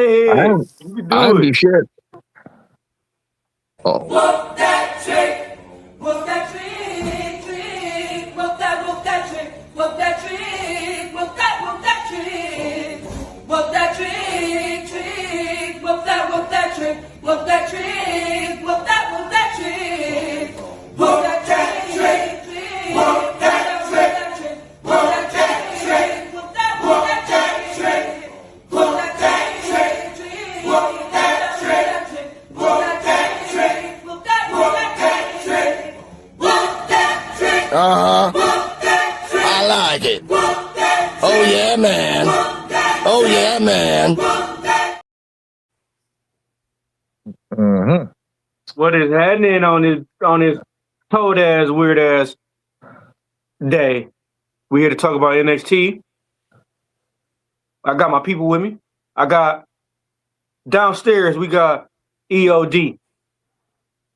ahead. You can I do don't do it. shit. Oh. Work that trick, work that trick, trick, work that trick, work that trick, work that trick, work that trick, trick, work that trick, work that trick, work that trick, work that trick, trick, work that trick, work that trick, work that trick, work that trick, trick, work that trick, work that trick. I like it. Oh yeah, man. Oh yeah, man. Mm-hmm. What is happening on his cold ass, weird ass day? We here to talk about NXT. I got my people with me. I got downstairs. We got EOD.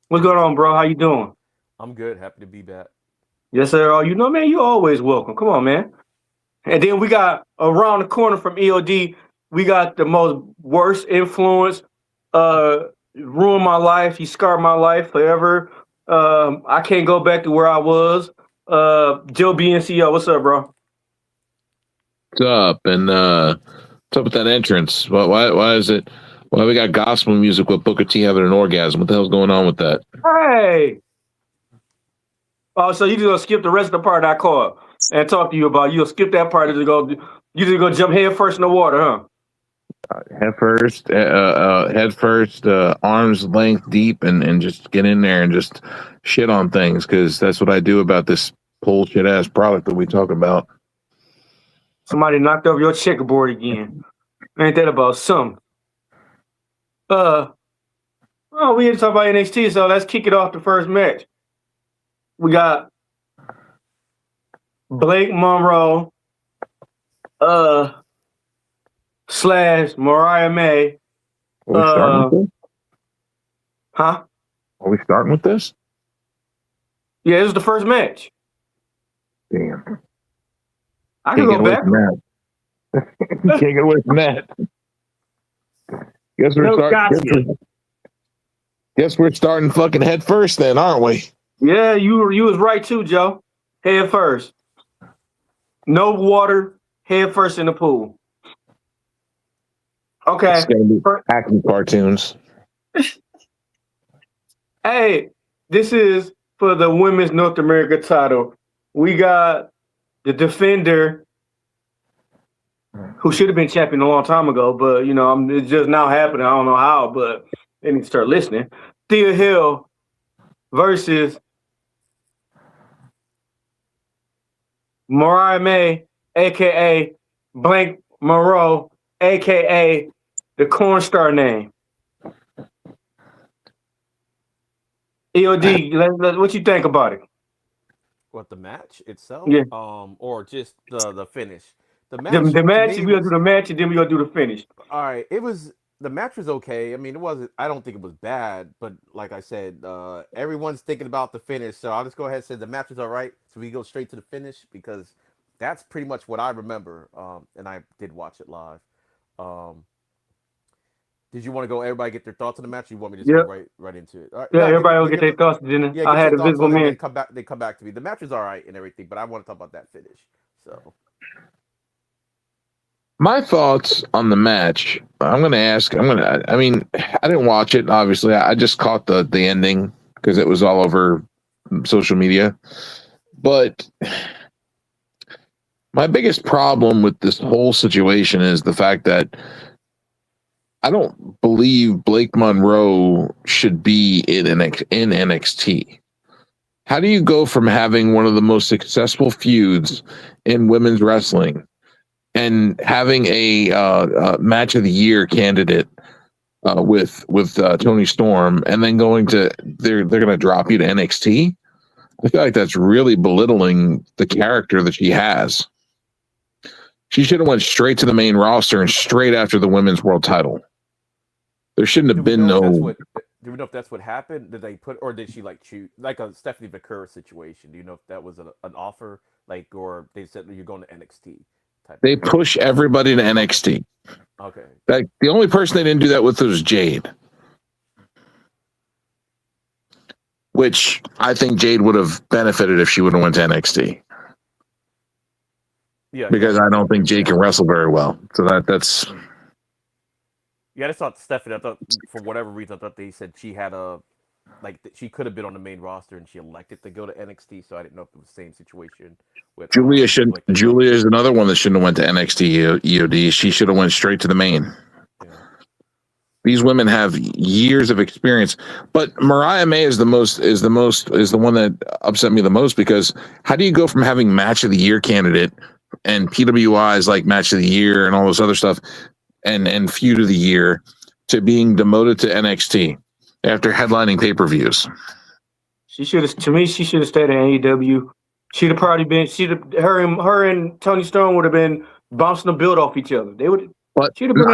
What's going on, bro? How you doing? I'm good. Happy to be back. Yes, sir. Oh, you know, man, you always welcome. Come on, man. And then we got around the corner from EOD. We got the most worst influence. Ruined my life. He scarred my life forever. I can't go back to where I was. Joe BNCO, what's up, bro? What's up? And what's up with that entrance? Why is it? Why we got gospel music with Booker T having an orgasm? What the hell's going on with that? Hey. Oh, so you just gonna skip the rest of the part I called and talk to you about? You'll skip that part and you just go jump head first in the water, huh? Head first, arms length deep, and just get in there and just shit on things, because that's what I do about this bullshit ass product that we talk about. Somebody knocked over your checkerboard again. Ain't that about something? We here to talk about NXT, so let's kick it off the first match. We got Blake Monroe / Mariah May. Are we starting with this? Huh? Are we starting with this? Yeah, this is the first match. Damn. I can go back. Can't get away from that. Guess we're starting fucking head first then, aren't we? Yeah, you was right too, Joe. Head first. No water, head first in the pool. Okay. It's gonna be acting cartoons. Hey, this is for the women's North America title. We got the defender who should have been champion a long time ago, but you know, it's just now happening. I don't know how, but they need to start listening. Thea Hill versus Mariah May, aka Blank Monroe, aka the Corn Star name. EOD, what you think about it? What, the match itself? Yeah. Or just the finish? The match. We're gonna do the match and then we're gonna do the finish. All right. The match was okay. I mean, I don't think it was bad, but like I said, everyone's thinking about the finish, so I'll just go ahead and say the match was all right. So we go straight to the finish, because that's pretty much what I remember. And I did watch it live. Did you want to go? Everybody get their thoughts on the match? Or you want me to just go right into it? All right. Yeah, everybody will get their thoughts. Then I had a visible man. They come back to me. The match was all right and everything, but I want to talk about that finish. So, my thoughts on the match. I mean, I didn't watch it. Obviously, I just caught the ending because it was all over social media. But my biggest problem with this whole situation is the fact that I don't believe Blake Monroe should be in NXT. How do you go from having one of the most successful feuds in women's wrestling and having a match of the year candidate with Toni Storm, and then they're going to drop you to NXT? I feel like that's really belittling the character that she has. She should have went straight to the main roster and straight after the women's world title. There shouldn't have been no. Do we know if that's what happened? Did they put, or did she choose like a Stephanie McCurry situation? Do you know if that was an offer, or they said you're going to NXT? type. They push everybody to NXT. Okay. Like, the only person they didn't do that with was Jade. Which I think Jade would have benefited if she would have went to NXT. Yeah. Because I don't think Jade can wrestle very well. So that's Yeah, I just thought Stephanie. I thought for whatever reason, I thought they said she had she could have been on the main roster and she elected to go to NXT. So I didn't know if it was the same situation with Julia. Blake. Julia is another one that shouldn't have went to NXT EOD. She should have went straight to the main. Yeah. These women have years of experience, but Mariah May is the one that upset me the most, because how do you go from having match of the year candidate and PWI's like match of the year and all this other stuff and feud of the year to being demoted to NXT after headlining pay-per-views? She should have. To me, she should have stayed in AEW. She'd have probably been. Her and Tony Storm would have been bouncing the build off each other. They would. But She'd have been.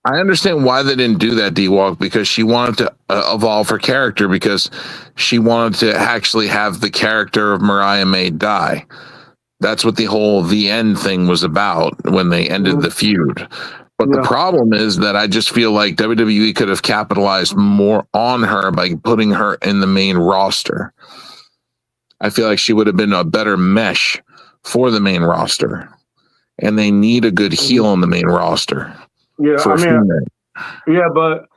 I understand why they didn't do that, D-Walk, because she wanted to evolve her character, because she wanted to actually have the character of Mariah May die. That's what the end thing was about when they ended the feud. But the problem is that I just feel like WWE could have capitalized more on her by putting her in the main roster. I feel like she would have been a better mesh for the main roster. And they need a good heel on the main roster. Yeah, but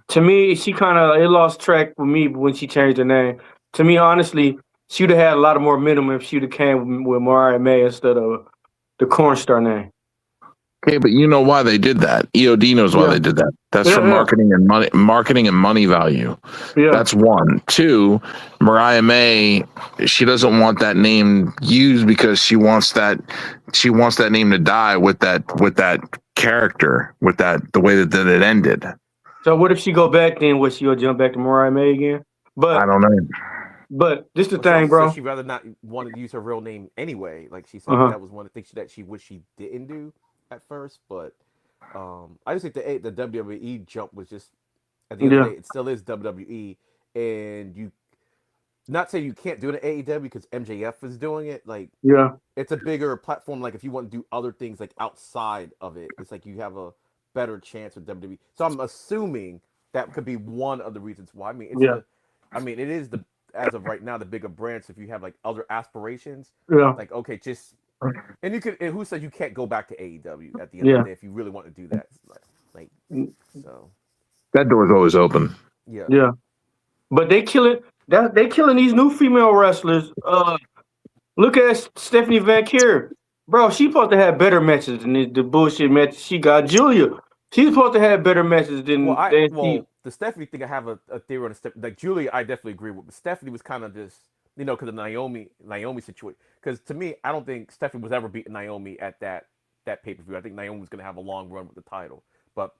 to me, she it lost track with me when she changed her name. To me, honestly, she would have had a lot of more minimum if she would have came with Mariah May instead of the Cornstar name. Okay, but you know why they did that. EOD knows why they did that. That's for marketing and money value. Yeah. That's one. Two, Mariah May, she doesn't want that name used because she wants that name to die with that character, with the way that it ended. So what if she go back then? Would she'll jump back to Mariah May again? But I don't know. But this the thing, bro. She'd rather not want to use her real name anyway. Like she said, that was one of the things that she wished she didn't do at first. But I just think the WWE jump was just, at the end of the day, it still is WWE, and you not say you can't do it at AEW because MJF is doing it. Like, it's a bigger platform. Like, if you want to do other things like outside of it, it's like you have a better chance with WWE. So I'm assuming that could be one of the reasons why. I mean, it is as of right now the bigger brand. So if you have like other aspirations, like okay, just and you could. And who says you can't go back to AEW at the end of the day if you really want to do that? Like so that door's always open. Yeah. But they killing these new female wrestlers. Look at Stephanie Van Kier. Bro, she's supposed to have better matches than the bullshit matches she got. Julia, she's supposed to have better matches than the Stephanie thing, I have a theory on Stephanie. Like Julia, I definitely agree with. But Stephanie was kind of just, because of the Naomi situation. Because to me, I don't think Stephanie was ever beating Naomi at that pay-per-view. I think Naomi was going to have a long run with the title. But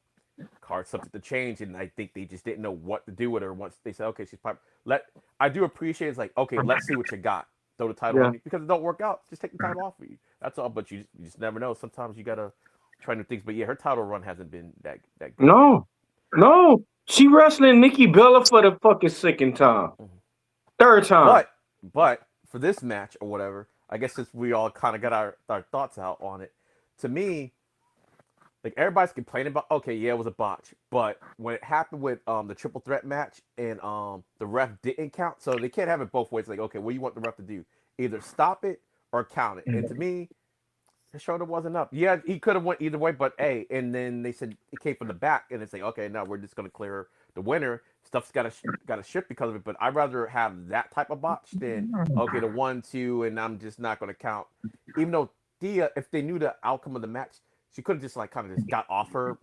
cards subject to change, and I think they just didn't know what to do with her once they said, okay, she's probably I do appreciate it's like, okay, let's see what you got. Throw the title on you. Because it don't work out, just take the title off of you. That's all. But you just never know. Sometimes you gotta try new things. But yeah, her title run hasn't been that good. No. She wrestling Nikki Bella for the fucking second time. Third time. But for this match or whatever, I guess since we all kind of got our thoughts out on it, to me, like everybody's complaining about, okay, yeah, it was a botch. But when it happened with the triple threat match and the ref didn't count, so they can't have it both ways. Like, okay, what do you want the ref to do? Either stop it or count it. And to me, his shoulder wasn't up. Yeah, he could have went either way, but hey, and then they said it came from the back, and it's like, okay, now we're just gonna clear the winner. Stuff's gotta shift because of it. But I'd rather have that type of botch than okay, the 1-2, and I'm just not gonna count. Even though Thea, if they knew the outcome of the match, she could have just like kind of just got off her.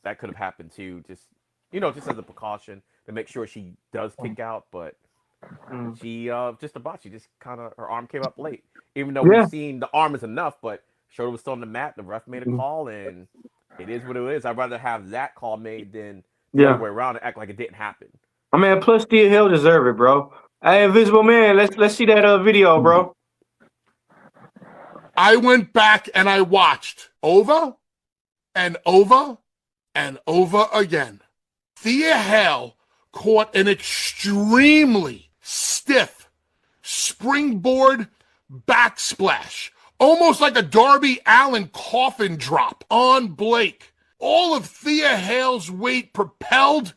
That could have happened too. Just just as a precaution to make sure she does kick out. But she just a botch. She just kind of, her arm came up late. Even though we've seen the arm is enough, but shoulder was still on the mat. The ref made a call, and it is what it is. I'd rather have that call made than the other way around and act like it didn't happen. I mean, plus Thea Hill deserve it, bro. Hey, Invisible Man, let's see that video, bro. I went back and I watched over and over and over again. Thea Hill caught an extremely stiff springboard backsplash almost like a Darby Allin coffin drop on Blake. All of Thea Hale's weight propelled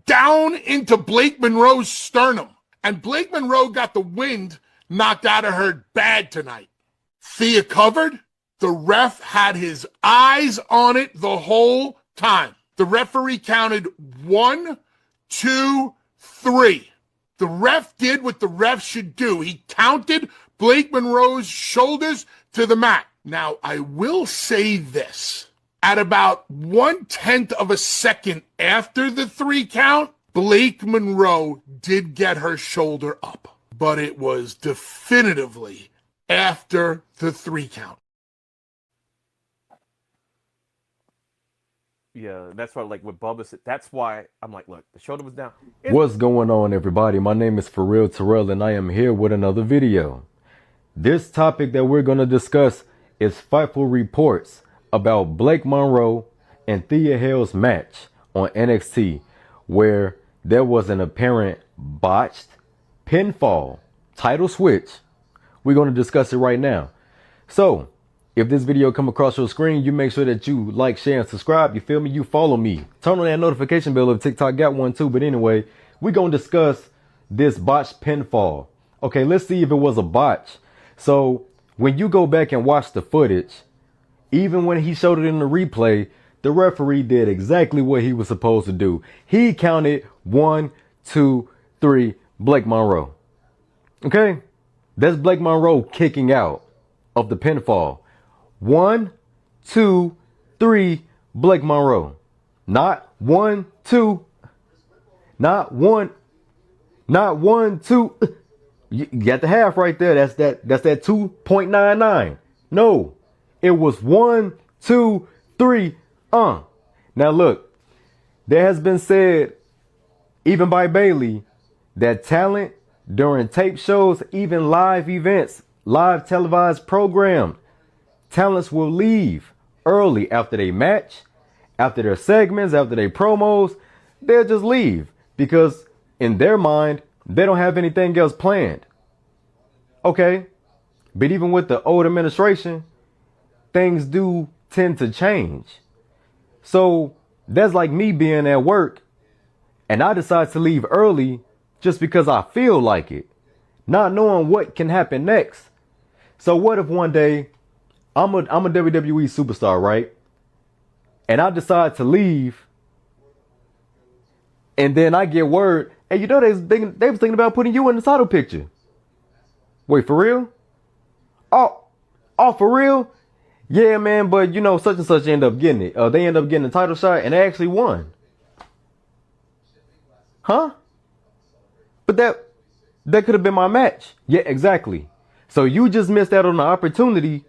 down into Blake Monroe's sternum. And Blake Monroe got the wind knocked out of her bad tonight. Thea covered. The ref had his eyes on it the whole time. The referee counted 1, 2, 3. The ref did what the ref should do. He counted Blake Monroe's shoulders to the mat. Now, I will say this. At about 1/10 of a second after the 3 count, Blake Monroe did get her shoulder up. But it was definitively after the 3 count. Yeah, that's why, like, with Bubba said, that's why I'm like, look, the shoulder was down. What's going on, everybody? My name is Terrell, and I am here with another video. This topic that we're going to discuss is Fightful reports about Blake Monroe and Thea Hale's match on NXT, where there was an apparent botched pinfall title switch. We're going to discuss it right now. So, if this video come across your screen, you make sure that you like, share, and subscribe. You feel me? You follow me. Turn on that notification bell if TikTok got one too. But anyway, we're going to discuss this botched pinfall. Okay, let's see if it was a botch. So, when you go back and watch the footage, even when he showed it in the replay, the referee did exactly what he was supposed to do. He counted 1, 2, 3, Blake Monroe. Okay? That's Blake Monroe kicking out of the pinfall. 1, 2, 3, Blake Monroe. Not 1, 2, not 1, 2. You got the half right there. That's that 2.99. No. It was 1, 2, 3. Now look, there has been said, even by Bailey, that talent during tape shows, even live events, live televised programs, talents will leave early after they match, after their segments, after their promos. They'll just leave because in their mind, they don't have anything else planned. Okay. But even with the old administration, things do tend to change. So that's like me being at work and I decide to leave early just because I feel like it, not knowing what can happen next. So what if one day I'm a WWE superstar, right? And I decide to leave and then I get word, hey, they was thinking about putting you in the title picture. Wait, for real? Oh, for real? Yeah, man, but such and such end up getting it. They end up getting the title shot and they actually won. Huh? But that could have been my match. Yeah, exactly. So you just missed out on the opportunity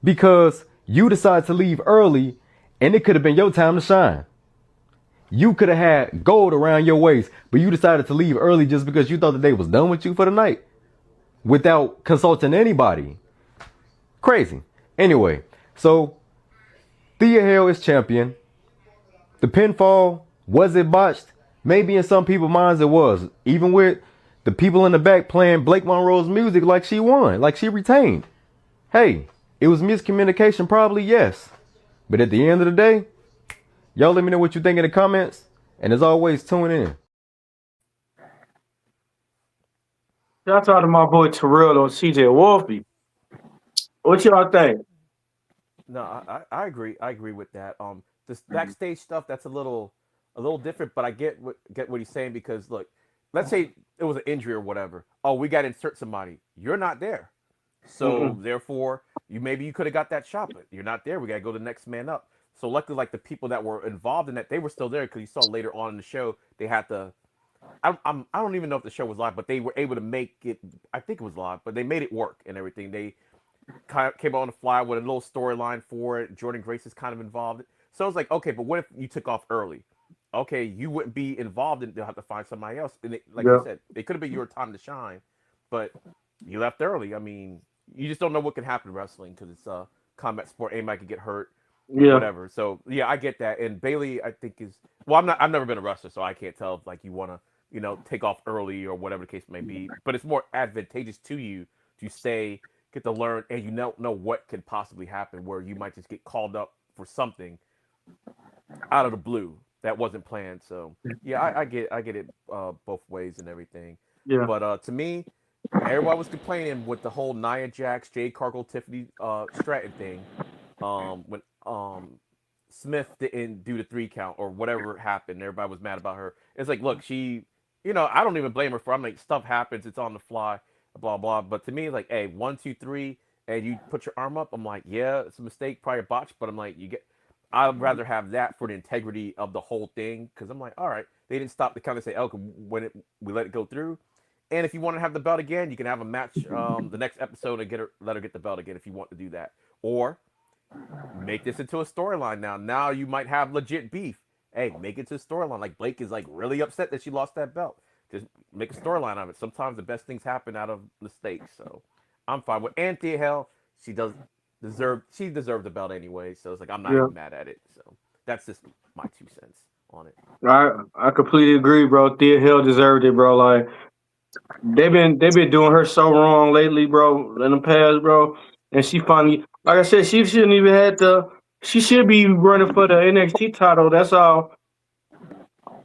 because you decided to leave early and it could have been your time to shine. You could have had gold around your waist, but you decided to leave early just because you thought the day was done with you for the night without consulting anybody. Crazy. Anyway, so Thea Hale is champion. The pinfall, was it botched? Maybe in some people's minds it was. Even with the people in the back playing Blake Monroe's music like she won, like she retained. Hey, it was miscommunication, probably, yes. But at the end of the day, y'all let me know what you think in the comments. And as always, tune in. Shout out to my boy Terrell on CJ Wolfie. What y'all think? No, I agree. I agree with that. This backstage stuff, that's a little different, but I get what he's saying because look, let's say it was an injury or whatever. Oh, we got to insert somebody. You're not there. So therefore, you could have got that shot, but you're not there. We got to go to the next man up. So luckily, like the people that were involved in that, they were still there because you saw later on in the show they had to. I don't even know if the show was live, but they were able to make it. I think it was live, but they made it work and everything. They kind of came on the fly with a little storyline for it. Jordan Grace is kind of involved. So I was like, okay, but what if you took off early? Okay, you wouldn't be involved, and they'll have to find somebody else. And you said, it could have been your time to shine, but you left early. I mean, you just don't know what can happen in wrestling because it's a combat sport. Anybody could get hurt, whatever. So yeah, I get that. And Bailey, I think I've never been a wrestler, so I can't tell if like you want to, take off early or whatever the case may be. But it's more advantageous to you to stay, get to learn, and you don't know what could possibly happen, where you might just get called up for something out of the blue that wasn't planned. So yeah, I get it both ways and everything. Yeah. But to me, everybody was complaining with the whole Nia Jax, Jade Cargill, Tiffany Stratton thing. When Smith didn't do the 3 count or whatever happened, everybody was mad about her. It's like, look, she, I don't even blame her for. I'm like, stuff happens, it's on the fly, blah blah. But to me, like, hey, 1, 2, 3, and you put your arm up. I'm like, yeah, it's a mistake, probably a botch, but I'm like, I'd rather have that for the integrity of the whole thing, because I'm like, all right, they didn't stop to kind of say, oh, when we let it go through. And if you want to have the belt again, you can have a match the next episode and let her get the belt again if you want to do that. Or make this into a storyline now. Now you might have legit beef. Hey, make it to a storyline. Like, Blake is like really upset that she lost that belt. Just make a storyline of it. Sometimes the best things happen out of mistakes. So I'm fine with Thea Hell. She deserved the belt anyway. So it's like, I'm not even mad at it. So that's just my 2 cents on it. I completely agree, bro. Thea Hell deserved it, bro. Like, they've been doing her so wrong lately, bro, in the past, bro. And she finally, like I said, she shouldn't even had she should be running for the NXT title. That's all.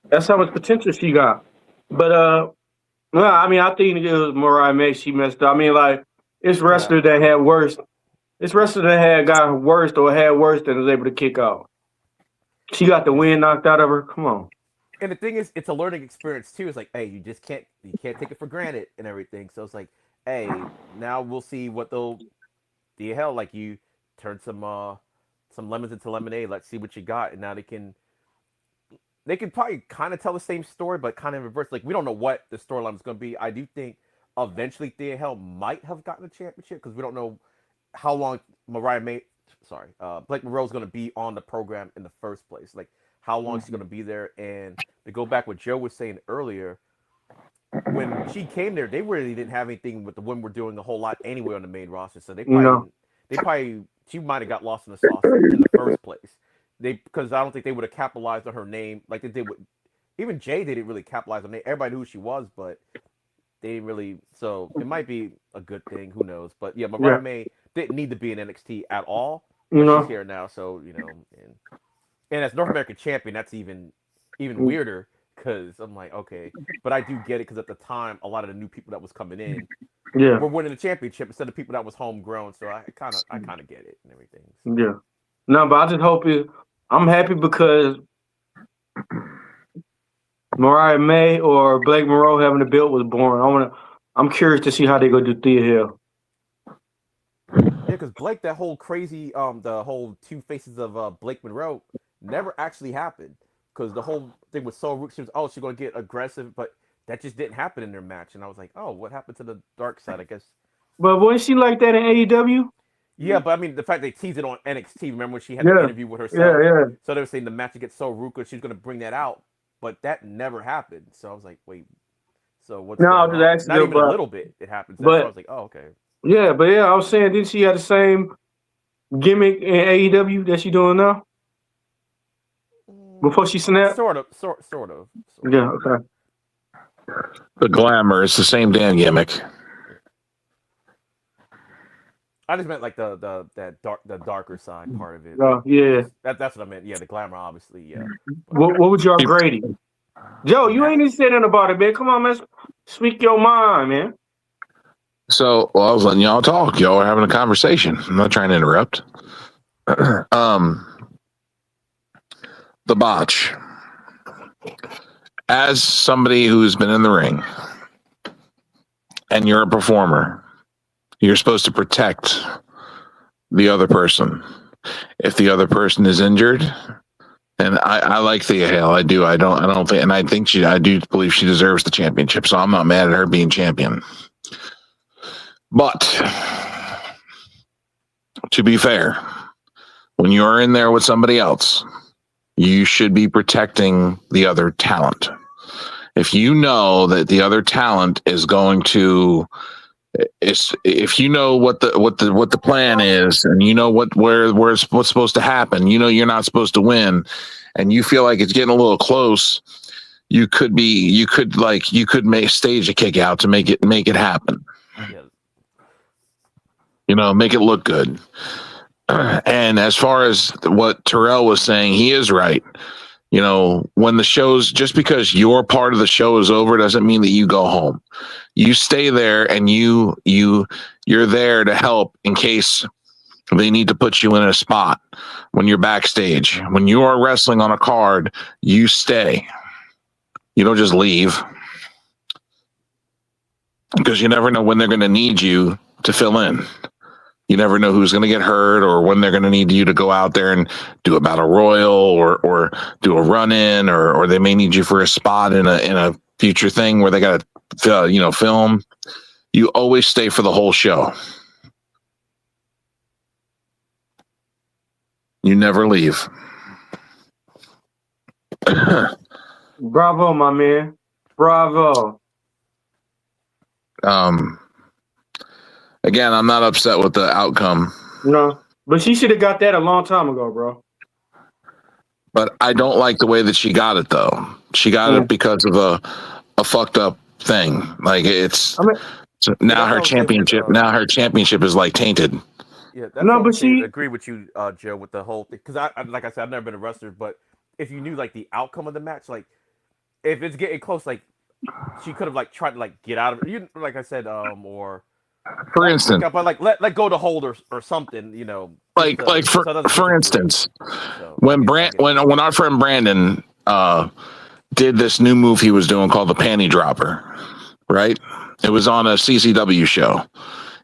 That's how much potential she got. But well, I mean, I think it was Mariah May. She messed up. I mean, like, it's wrestlers that had worse. It's wrestlers that had got worse or had worse than was able to kick out. She got the wind knocked out of her. Come on. And the thing is, it's a learning experience too. It's like, hey, you can't take it for granted and everything. So it's like, hey, now we'll see what they'll the hell, like, you turn some lemons into lemonade. Let's see what you got. And now they can probably kind of tell the same story, but kind of reverse. Like, we don't know what the storyline is going to be. I do think eventually Thea Hell might have gotten a championship, because we don't know how long Blake Monroe is going to be on the program in the first place. Like, how long she's going to be there. And to go back what Joe was saying earlier, when she came there, they really didn't have anything with the women were doing a whole lot anyway on the main roster. So she might have got lost in the sauce in the first place. Because I don't think they would have capitalized on her name like they did with even Jay. They didn't really capitalize on her name. Everybody knew who she was, but they didn't really. So it might be a good thing. Who knows? But yeah, Mariah May didn't need to be in NXT at all. She's here now, so and as North American champion, that's even weirder, because I'm like, okay, but I do get it, because at the time, a lot of the new people that was coming in were winning the championship instead of people that was homegrown. So I kind of get it and everything. So. Yeah, no, but I just hope I'm happy because Mariah May or Blake Monroe having the belt was boring. I'm curious to see how they go do Thea Hell. Yeah, because Blake, that whole crazy, the whole 2 faces of Blake Monroe never actually happened, because the whole thing was so she was she's gonna get aggressive, but that just didn't happen in their match, and I was like, oh, what happened to the dark side? I guess. But wasn't she like that in AEW? Yeah, but I mean, the fact they teased it on NXT. Remember when she had an interview with herself? Yeah. So they were saying the match gets so Ruka, she's gonna bring that out, but that never happened. So I was like, wait, so what's going on? Not even a little bit. It happened. So I was like, oh, okay. Yeah, but I was saying, didn't she have the same gimmick in AEW that she doing now? Before she snapped? Sort of. Yeah, okay. The glamour is the same damn gimmick. I just meant like the darker side part of it. Oh, yeah. That's what I meant. Yeah, the glamour, obviously. Yeah. What would y'all grade it? Joe, you ain't even saying nothing about it, man. Come on, man. Speak your mind, man. So, I was letting y'all talk. Y'all are having a conversation. I'm not trying to interrupt. The botch. As somebody who's been in the ring and you're a performer, you're supposed to protect the other person. If the other person is injured, and I like Thea Hale, I do. I don't think, and I do believe she deserves the championship. So I'm not mad at her being champion. But to be fair, when you're in there with somebody else, you should be protecting the other talent. If you know that the other talent is going to, if you know what the plan is, and you know what's supposed to happen, you know you're not supposed to win, and you feel like it's getting a little close, you could stage a kick out to make it happen. Yeah. make it look good. And as far as what Terrell was saying, he is right. When the show's, just because your part of the show is over doesn't mean that you go home. You stay there, and you're there to help in case they need to put you in a spot when you're backstage. When you are wrestling on a card, you stay. You don't just leave, because you never know when they're going to need you to fill in. You never know who's going to get hurt, or when they're going to need you to go out there and do a battle royal, or do a run in, or they may need you for a spot in a future thing where they got to film. You always stay for the whole show. You never leave. Bravo, my man. Bravo. Again, I'm not upset with the outcome. No, but she should have got that a long time ago, bro. But I don't like the way that she got it, though. She got it because of a fucked up thing. Like, now her championship. Now her championship is like tainted. Yeah, that's no, but she agree with you, Joe, with the whole thing. Because I, like I said, I've never been a wrestler, but if you knew like the outcome of the match, like if it's getting close, like she could have like tried to like get out of it. You, like I said, or. For instance, but like let go the hold or something, for instance, when our friend Brandon did this new move he was doing called the panty dropper, right? It was on a CCW show.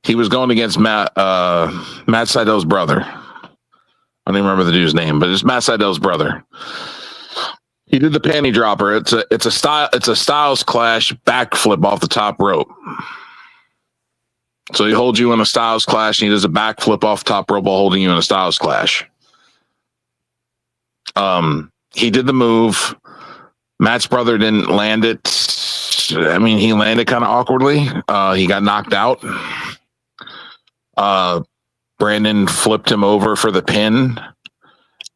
He was going against Matt Seidel's brother. I don't even remember the dude's name, but it's Matt Seidel's brother. He did the panty dropper. It's a Styles Clash backflip off the top rope. So he holds you in a Styles Clash, and he does a backflip off top rope while holding you in a Styles Clash. He did the move. Matt's brother didn't land it. I mean, he landed kind of awkwardly. He got knocked out. Brandon flipped him over for the pin.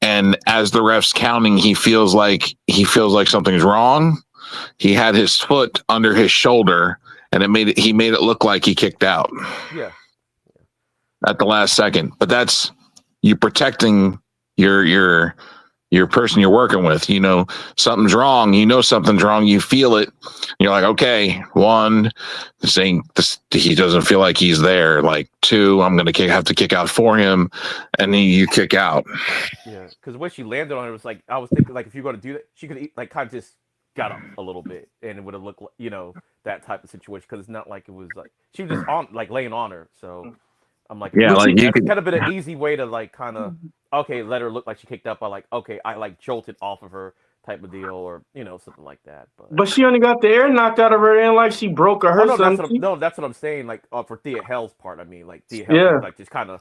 And as the ref's counting, he feels like something's wrong. He had his foot under his shoulder, and he made it look like he kicked out. Yeah. At the last second. But that's you protecting your person you're working with. Something's wrong. Something's wrong. You feel it. You're like, okay, one, he doesn't feel like he's there. Like, two, I'm going to have to kick out for him. And then you kick out. Yeah. Because when she landed on it, was like, I was thinking, like, if you're going to do that, she could like kind of just got up a little bit, and it would have looked like, that type of situation, because it's not like it was like she was just on like laying on her. So I'm like, yeah, like you could kind of been an easy way to like kind of let her look like she kicked up by like, okay, I like jolted off of her type of deal, or something like that. But she only got the air knocked out of her, and like she broke her. That's what I'm saying. Like for Thea Hell's part, I mean, like Thea Hell, like just kind of.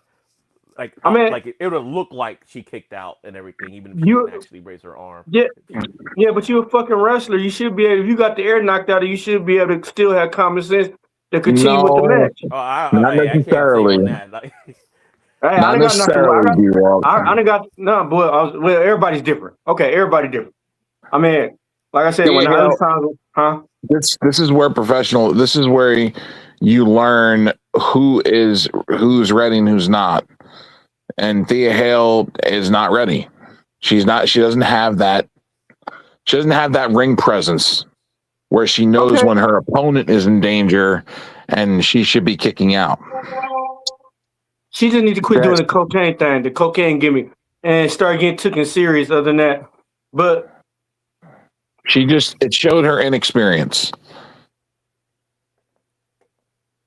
Like, like it would look like she kicked out and everything, even if she didn't actually raise her arm. Yeah, but you're a fucking wrestler. You should be able. If you got the air knocked out, you should be able to still have common sense to continue with the match. Not necessarily. I done got no, but well, everybody's different. Okay, everybody different. I mean, like I said, This is where professional. This is where you learn who's ready and who's not. And Thea Hale is not ready. She doesn't have that ring presence where she knows when her opponent is in danger and she should be kicking out. She just needs to quit doing the cocaine thing, the cocaine gimmick, and start getting taken serious other than that. But it showed her inexperience.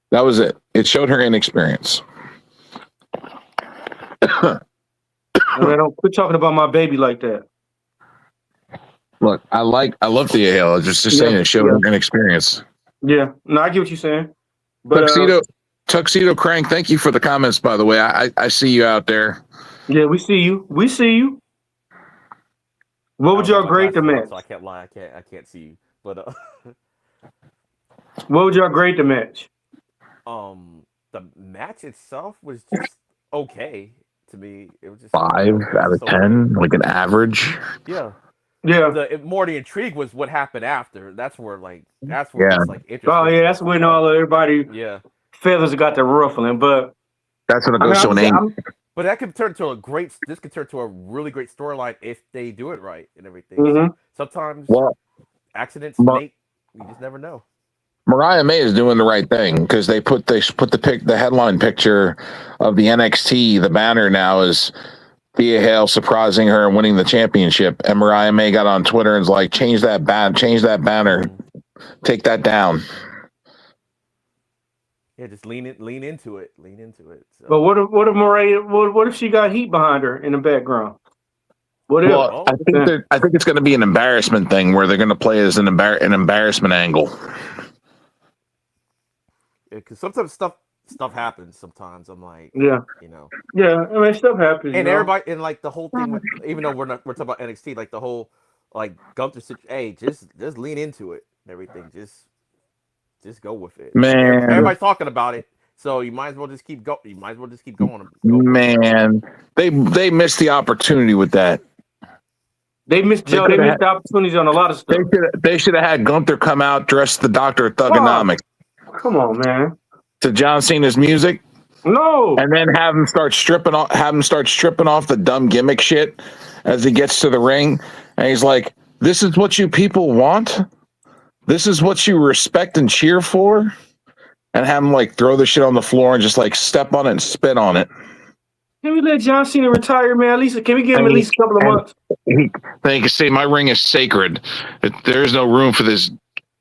That was it. It showed her inexperience. Don't quit talking about my baby like that. Look, I love Thea Hale. Just saying, it showed her inexperience. Yeah, no, I get what you're saying. But Tuxedo Crank, thank you for the comments. By the way, I see you out there. Yeah, we see you. What would y'all grade the match? So I can't lie. I can't see you. But what would y'all grade the match? The match itself was just okay to me. It was just 5 out of 10, like an average. Yeah. More the intrigue was what happened after. That's where it's like interesting. Oh yeah, that's when everybody feathers got the ruffling. But That's when it I mean, goes to an angle. But that could turn to a great. This could turn to a really great storyline if they do it right and everything. Mhm. So sometimes Well, accidents Mar- make you just never know. Mariah May is doing the right thing because they put the headline picture of the NXT. The banner now is Thea Hale surprising her and winning the championship. And Mariah May got on Twitter and was like, change that banner, take that down. Yeah, just lean into it. So. But what if Mariah? What if she got heat behind her in the background? What if? Well, I think it's going to be an embarrassment thing where they're going to play it as an embarrassment angle. Because sometimes stuff happens. Sometimes I'm like, Yeah. you know, Yeah, I mean, stuff happens. and you know? everybody, and like the whole thing with, even though we're talking about NXT, like the whole like Gunther situation. Hey, just lean into it and everything. Just go with it. Man. Everybody's talking about it, so you might as well just keep going. You might as well just keep going. Man, they missed the opportunity with that. They missed the opportunities on a lot of stuff. They should have had Gunther come out dressed the Doctor of Thugonomics. Come on, man. To John Cena's music. No. And then have him start stripping off the dumb gimmick shit as he gets to the ring. And he's like, this is what you people want? This is what you respect and cheer for? And have him like throw the shit on the floor and just like step on it and spit on it. Can we let John Cena retire, man? At least can we give him at least a couple of months? Then he can say, my ring is sacred. There's no room for this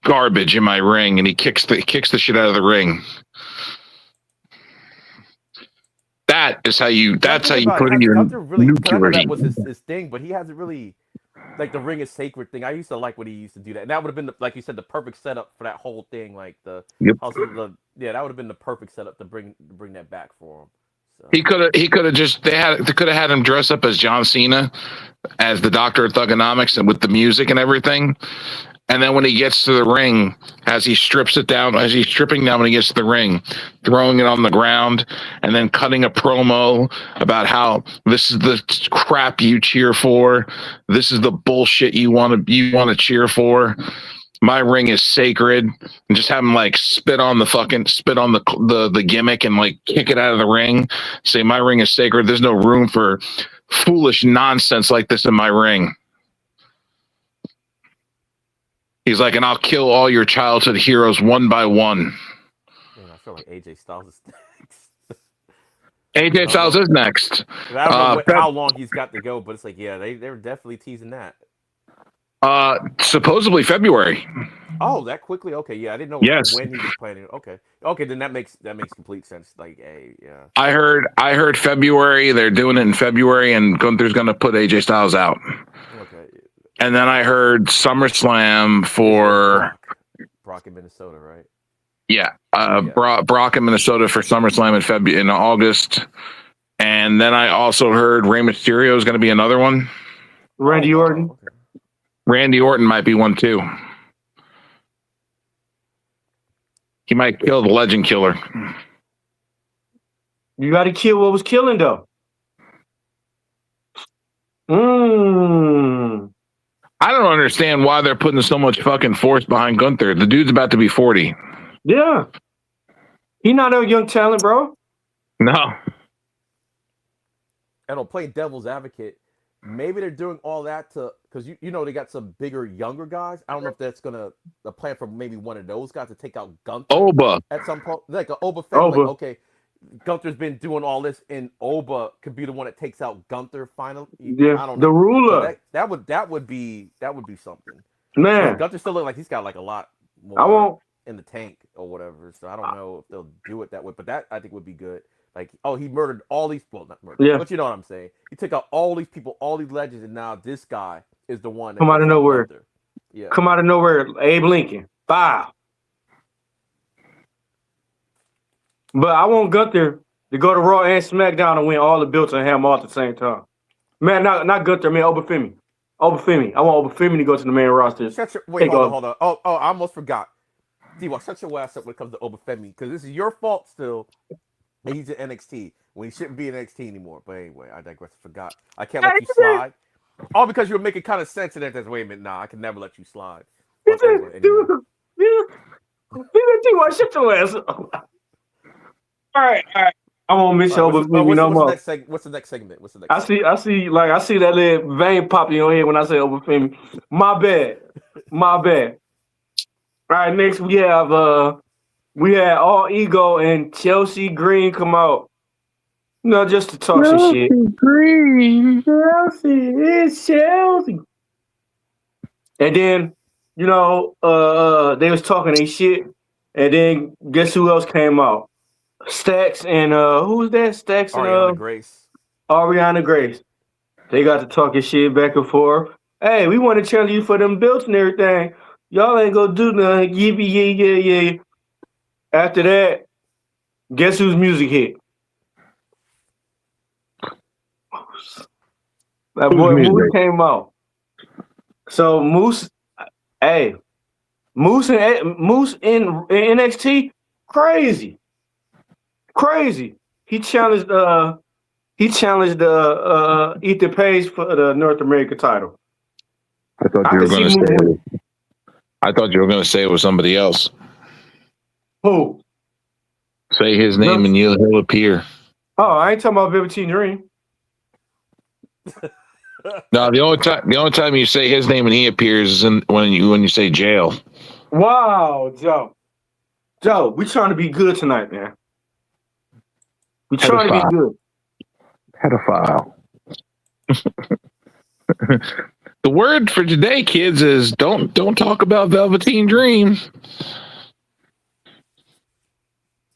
garbage in my ring, and he kicks the shit out of the ring. That's how you put in your nuclear regime. That was his thing, but he hasn't really, like, the ring is sacred thing. I used to like when he used to do that, and that would have been like you said, the perfect setup for that whole thing. Like that would have been the perfect setup to bring that back for him. So. He could have had him dress up as John Cena, as the Doctor of Thugonomics, and with the music and everything. And then when he gets to the ring, as he's stripping down when he gets to the ring, throwing it on the ground, and then cutting a promo about how this is the crap you cheer for, this is the bullshit you want to cheer for. My ring is sacred, and just have him like spit on the gimmick and like kick it out of the ring. Say my ring is sacred. There's no room for foolish nonsense like this in my ring. He's like, and I'll kill all your childhood heroes one by one. Man, I feel like AJ Styles is next. AJ Styles is next. I don't know how long he's got to go, but it's like, yeah, they're definitely teasing that. Supposedly February. Oh, that quickly? Okay, yeah, I didn't know when he was planning. Okay, then that makes complete sense. Like, yeah. I heard February. They're doing it in February, and Gunther's going to put AJ Styles out. Okay. And then I heard SummerSlam for Brock in Minnesota, right? Yeah, Brock in Minnesota for SummerSlam in August, and then I also heard Rey Mysterio is going to be another one. Randy Orton. Okay. Randy Orton might be one too. He might kill the Legend Killer. You got to kill what was killing, though. I don't understand why they're putting so much fucking force behind Gunther. The dude's about to be 40. Yeah. He's not a young talent, bro. No. And I'll play devil's advocate. Maybe they're doing all that because you know they got some bigger, younger guys. I don't know if that's the plan for maybe one of those guys to take out Gunther. Oba. At some point, like an Oba fan. Like, okay, Gunther's been doing all this, and Oba could be the one that takes out Gunther finally. Yeah, I don't know. The ruler. That would be something. Man, Gunther still look like he's got like a lot more in the tank or whatever. So I don't know if they'll do it that way, but that I think would be good. Like, he murdered all these. Well, not murdered, but you know what I'm saying. He took out all these people, all these legends, and now this guy is the one that come out of nowhere. Gunther. Yeah, come out of nowhere. Abe Lincoln. Bow. But I want Gunther to go to Raw and SmackDown and win all the belts and have them all at the same time. Man, not Gunther, man, Obafemi. I want Obafemi to go to the main roster. Hold on. Oh, I almost forgot. D-Walk, shut your ass up when it comes to Obafemi, because this is your fault still. And he's in NXT when he shouldn't be in NXT anymore. But anyway, I digress. I forgot. I can't let you slide. All because you were making kind of sense in that. Wait a minute, nah, I can never let you slide. Dude, D-Walk, shut your ass up. All right. I won't miss you over Femi no more. What's the next segment? What's the next? I see that little vein pop in your head when I say over Femi. My bad. All right, next we had All Ego and Chelsea Green come out. Just to talk some shit. Green. Chelsea, it's Chelsea. And then, they was talking their shit. And then guess who else came out? Stacks and who was that? Stacks and Ariana Grace. They got to talking shit back and forth. Hey, we want to challenge you for them belts and everything. Y'all ain't gonna do nothing. Yeah. After that, guess whose music hit? That boy Moose came out. So Moose in NXT, crazy. He challenged Ethan Page for the North American title. I thought you were gonna say it was somebody else. Who? Say his name and he'll appear. Oh, I ain't talking about Velveteen Dream. No, the only time you say his name and he appears is when you say jail. Wow, Joe, we trying to be good tonight, man. We trying to be good. Pedophile. The word for today, kids, is don't talk about Velveteen Dream.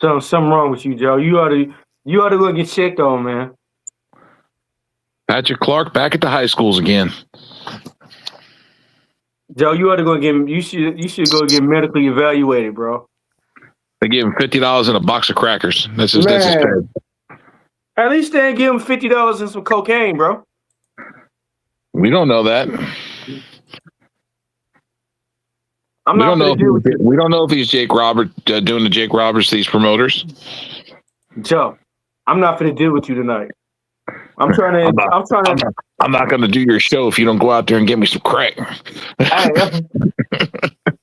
So something wrong with you, Joe. You ought to go get checked on, man. Patrick Clark back at the high schools again. Joe, you ought to go you should go get medically evaluated, bro. They gave him $50 and a box of crackers. That's his pay. At least they ain't give him $50 and some cocaine, bro. We don't know that. We don't know if he's Jake Roberts doing the Jake Roberts to these promoters. Joe, I'm not going to deal with you tonight. I'm not going to do your show if you don't go out there and get me some crack.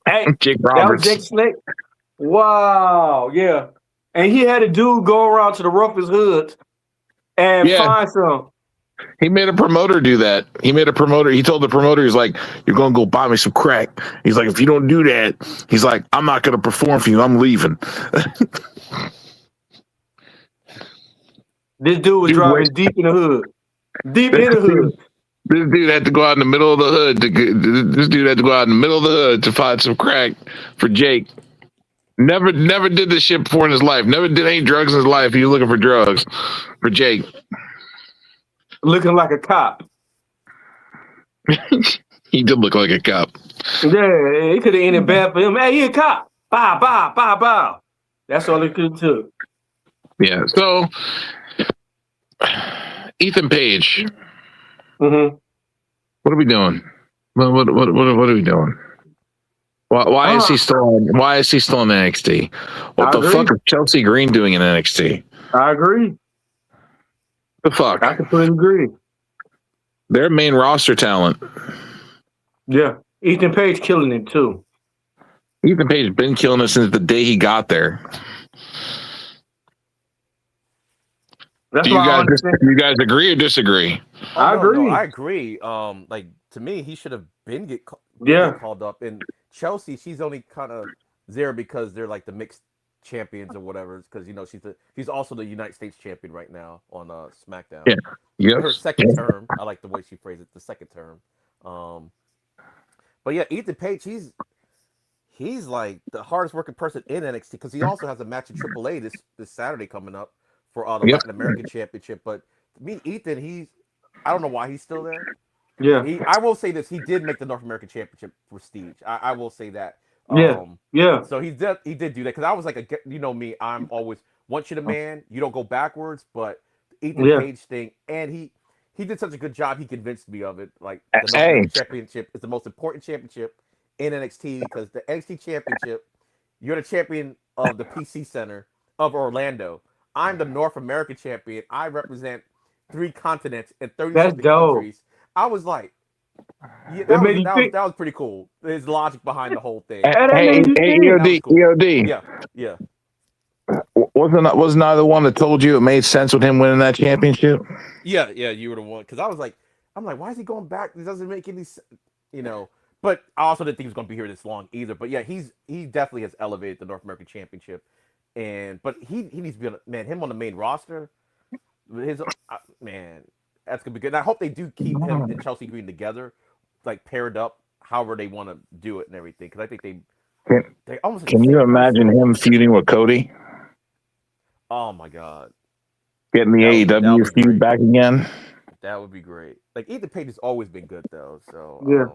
Hey, Jake Roberts. That was Jake Snake. Wow, yeah. And he had a dude go around to the roughest hoods and find some. He made a promoter do that. He told the promoter, he's like, you're going to go buy me some crack. He's like, if you don't do that, he's like, I'm not going to perform for you. I'm leaving. This dude was driving deep in the hood. Deep in the hood. This dude had to go out in the middle of the hood to find some crack for Jake. Never did this shit before in his life. Never did any drugs in his life. He was looking for drugs for Jake. Looking like a cop. He did look like a cop. Yeah, it could have ended bad for him. Hey, he a cop. Bow. That's all it could do. Yeah. So, Ethan Page. Mm-hmm. What are we doing? What are we doing? Why is he still in NXT? What the fuck is Chelsea Green doing in NXT? I agree. The fuck? I completely agree. They're main roster talent. Yeah. Ethan Page killing it too. Ethan Page been killing it since the day he got there. Do you guys agree or disagree? I agree. No, I agree. Like to me, he should have been get called up. And Chelsea, she's only kind of there because they're like the mixed champions or whatever. Because she's also the United States champion right now on SmackDown. Yeah. Yes. Her second term. I like the way she phrased it. The second term. But yeah, Ethan Page, he's like the hardest working person in NXT because he also has a match in AAA this Saturday coming up for the Latin American Championship. But to me, Ethan, I don't know why he's still there. Yeah. I will say this: he did make the North American Championship prestige. I will say that. Yeah. So he did do that because I was like, me, I'm always once you're the man, you don't go backwards. But Ethan Page thing, and he did such a good job. He convinced me of it. Like the North American Championship is the most important championship in NXT because the NXT Championship, you're the champion of the PC Center of Orlando. I'm the North American champion. I represent 3 continents and 30 countries. I was like, that was pretty cool. His logic behind the whole thing. Hey, EOD. Yeah. Wasn't I the one that told you it made sense with him winning that championship? Yeah, you were the one because I'm like, why is he going back? It doesn't make any sense, you know. But I also didn't think he was going to be here this long either. But yeah, he definitely has elevated the North American Championship, but he needs to be him on the main roster. His man, that's gonna be good. And I hope they do keep him and Chelsea Green together, like paired up, however they want to do it and everything. Because I think they almost. Can you imagine him feuding with Cody? Oh my God. Getting the AEW feud back again. That would be great. Like Ethan Page has always been good though. So yeah.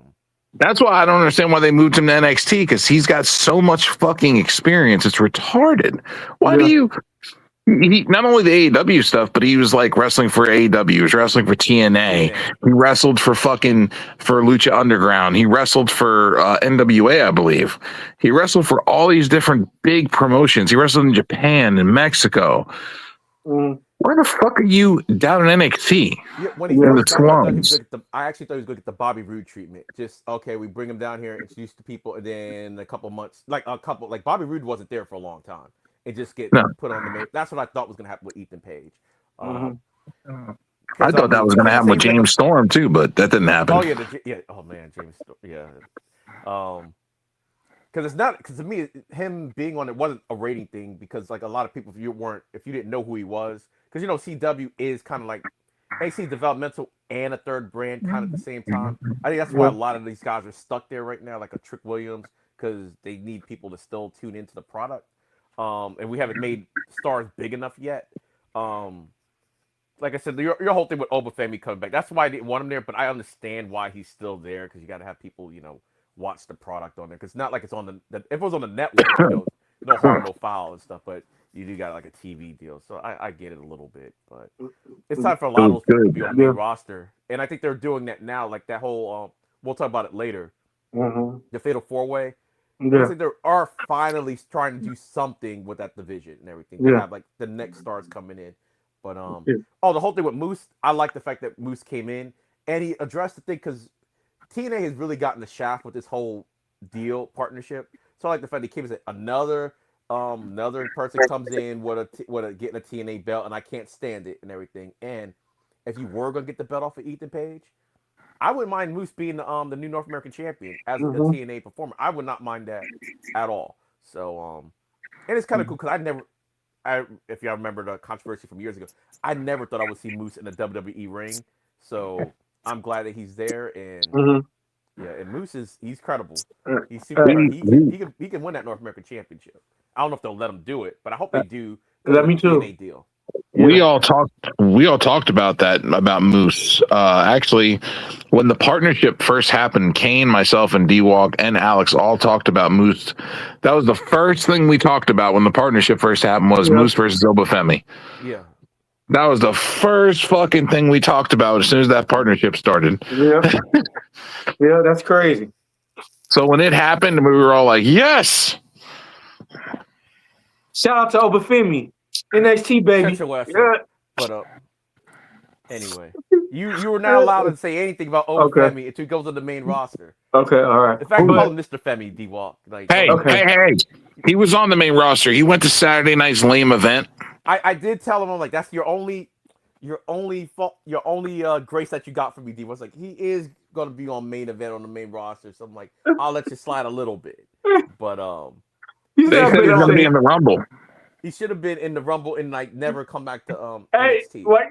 That's why I don't understand why they moved him to NXT, because he's got so much fucking experience. It's retarded. Why do you? He, not only the AEW stuff, but he was like wrestling for AEW. He was wrestling for TNA. He wrestled for Lucha Underground. He wrestled for NWA, I believe. He wrestled for all these different big promotions. He wrestled in Japan and Mexico. Why the fuck are you down in NXT? Yeah, when he first got, I actually thought he was going to get the Bobby Roode treatment. Just okay, we bring him down here, introduce the people, and then a couple months, like Bobby Roode wasn't there for a long time. And just get put on the main. That's what I thought was going to happen with Ethan Page. I thought that was going to happen with James Storm too, but that didn't happen. Oh yeah, oh man, James Storm. Yeah, because to me, him being on it wasn't a rating thing, because like a lot of people, if you didn't know who he was, because CW is kind of like AC developmental and a third brand kind of at the same time. I think that's why a lot of these guys are stuck there right now, like a Trick Williams, because they need people to still tune into the product. And we haven't made stars big enough yet. Like I said, your whole thing with Obafemi coming back, that's why I didn't want him there, but I understand why he's still there, because you got to have people, watch the product on there. Because it's not like it's on if it was on the network, no harm, no foul and stuff, but you do got like a TV deal. So I get it a little bit, but it's time for a lot of those people to be on the main roster. And I think they're doing that now, like that whole, we'll talk about it later, the Fatal 4-Way. I think they are finally trying to do something with that division and everything. They have like the next stars coming in. But the whole thing with Moose, I like the fact that Moose came in and he addressed the thing, because TNA has really gotten the shaft with this whole deal partnership. So I like the fact that he came and said another person comes in with getting a TNA belt, and I can't stand it and everything. And if you were gonna get the belt off of Ethan Page, I wouldn't mind Moose being the new North American champion as a TNA performer. I would not mind that at all. So, and it's kind of cool because if y'all remember the controversy from years ago, I never thought I would see Moose in the WWE ring. So I'm glad that he's there, and and Moose he's credible. He's super. He can win that North American championship. I don't know if they'll let him do it, but I hope they do. Let me too. TNA deal. We all talked about that, about Moose. Actually, when the partnership first happened, Kane, myself, and D-Walk and Alex all talked about Moose. That was the first thing we talked about when the partnership first happened, was Moose versus Obafemi. Yeah. That was the first fucking thing we talked about as soon as that partnership started. Yeah. Yeah, that's crazy. So when it happened, we were all like, yes! Shout out to Obafemi. NXT, baby. Yeah. But anyway, you were not allowed to say anything about Obafemi until he goes to the main roster. Okay, all right. In fact, call him Mr. Femi, D-Walk. Like, hey. He was on the main roster. He went to Saturday night's lame event. I did tell him, I'm like, that's your only grace that you got from me, D-Walk. Like, he is going to be on main event on the main roster. So I'm like, I'll let you slide a little bit. But they said he's going to be in the Rumble. He should have been in the Rumble and like never come back to NXT. What?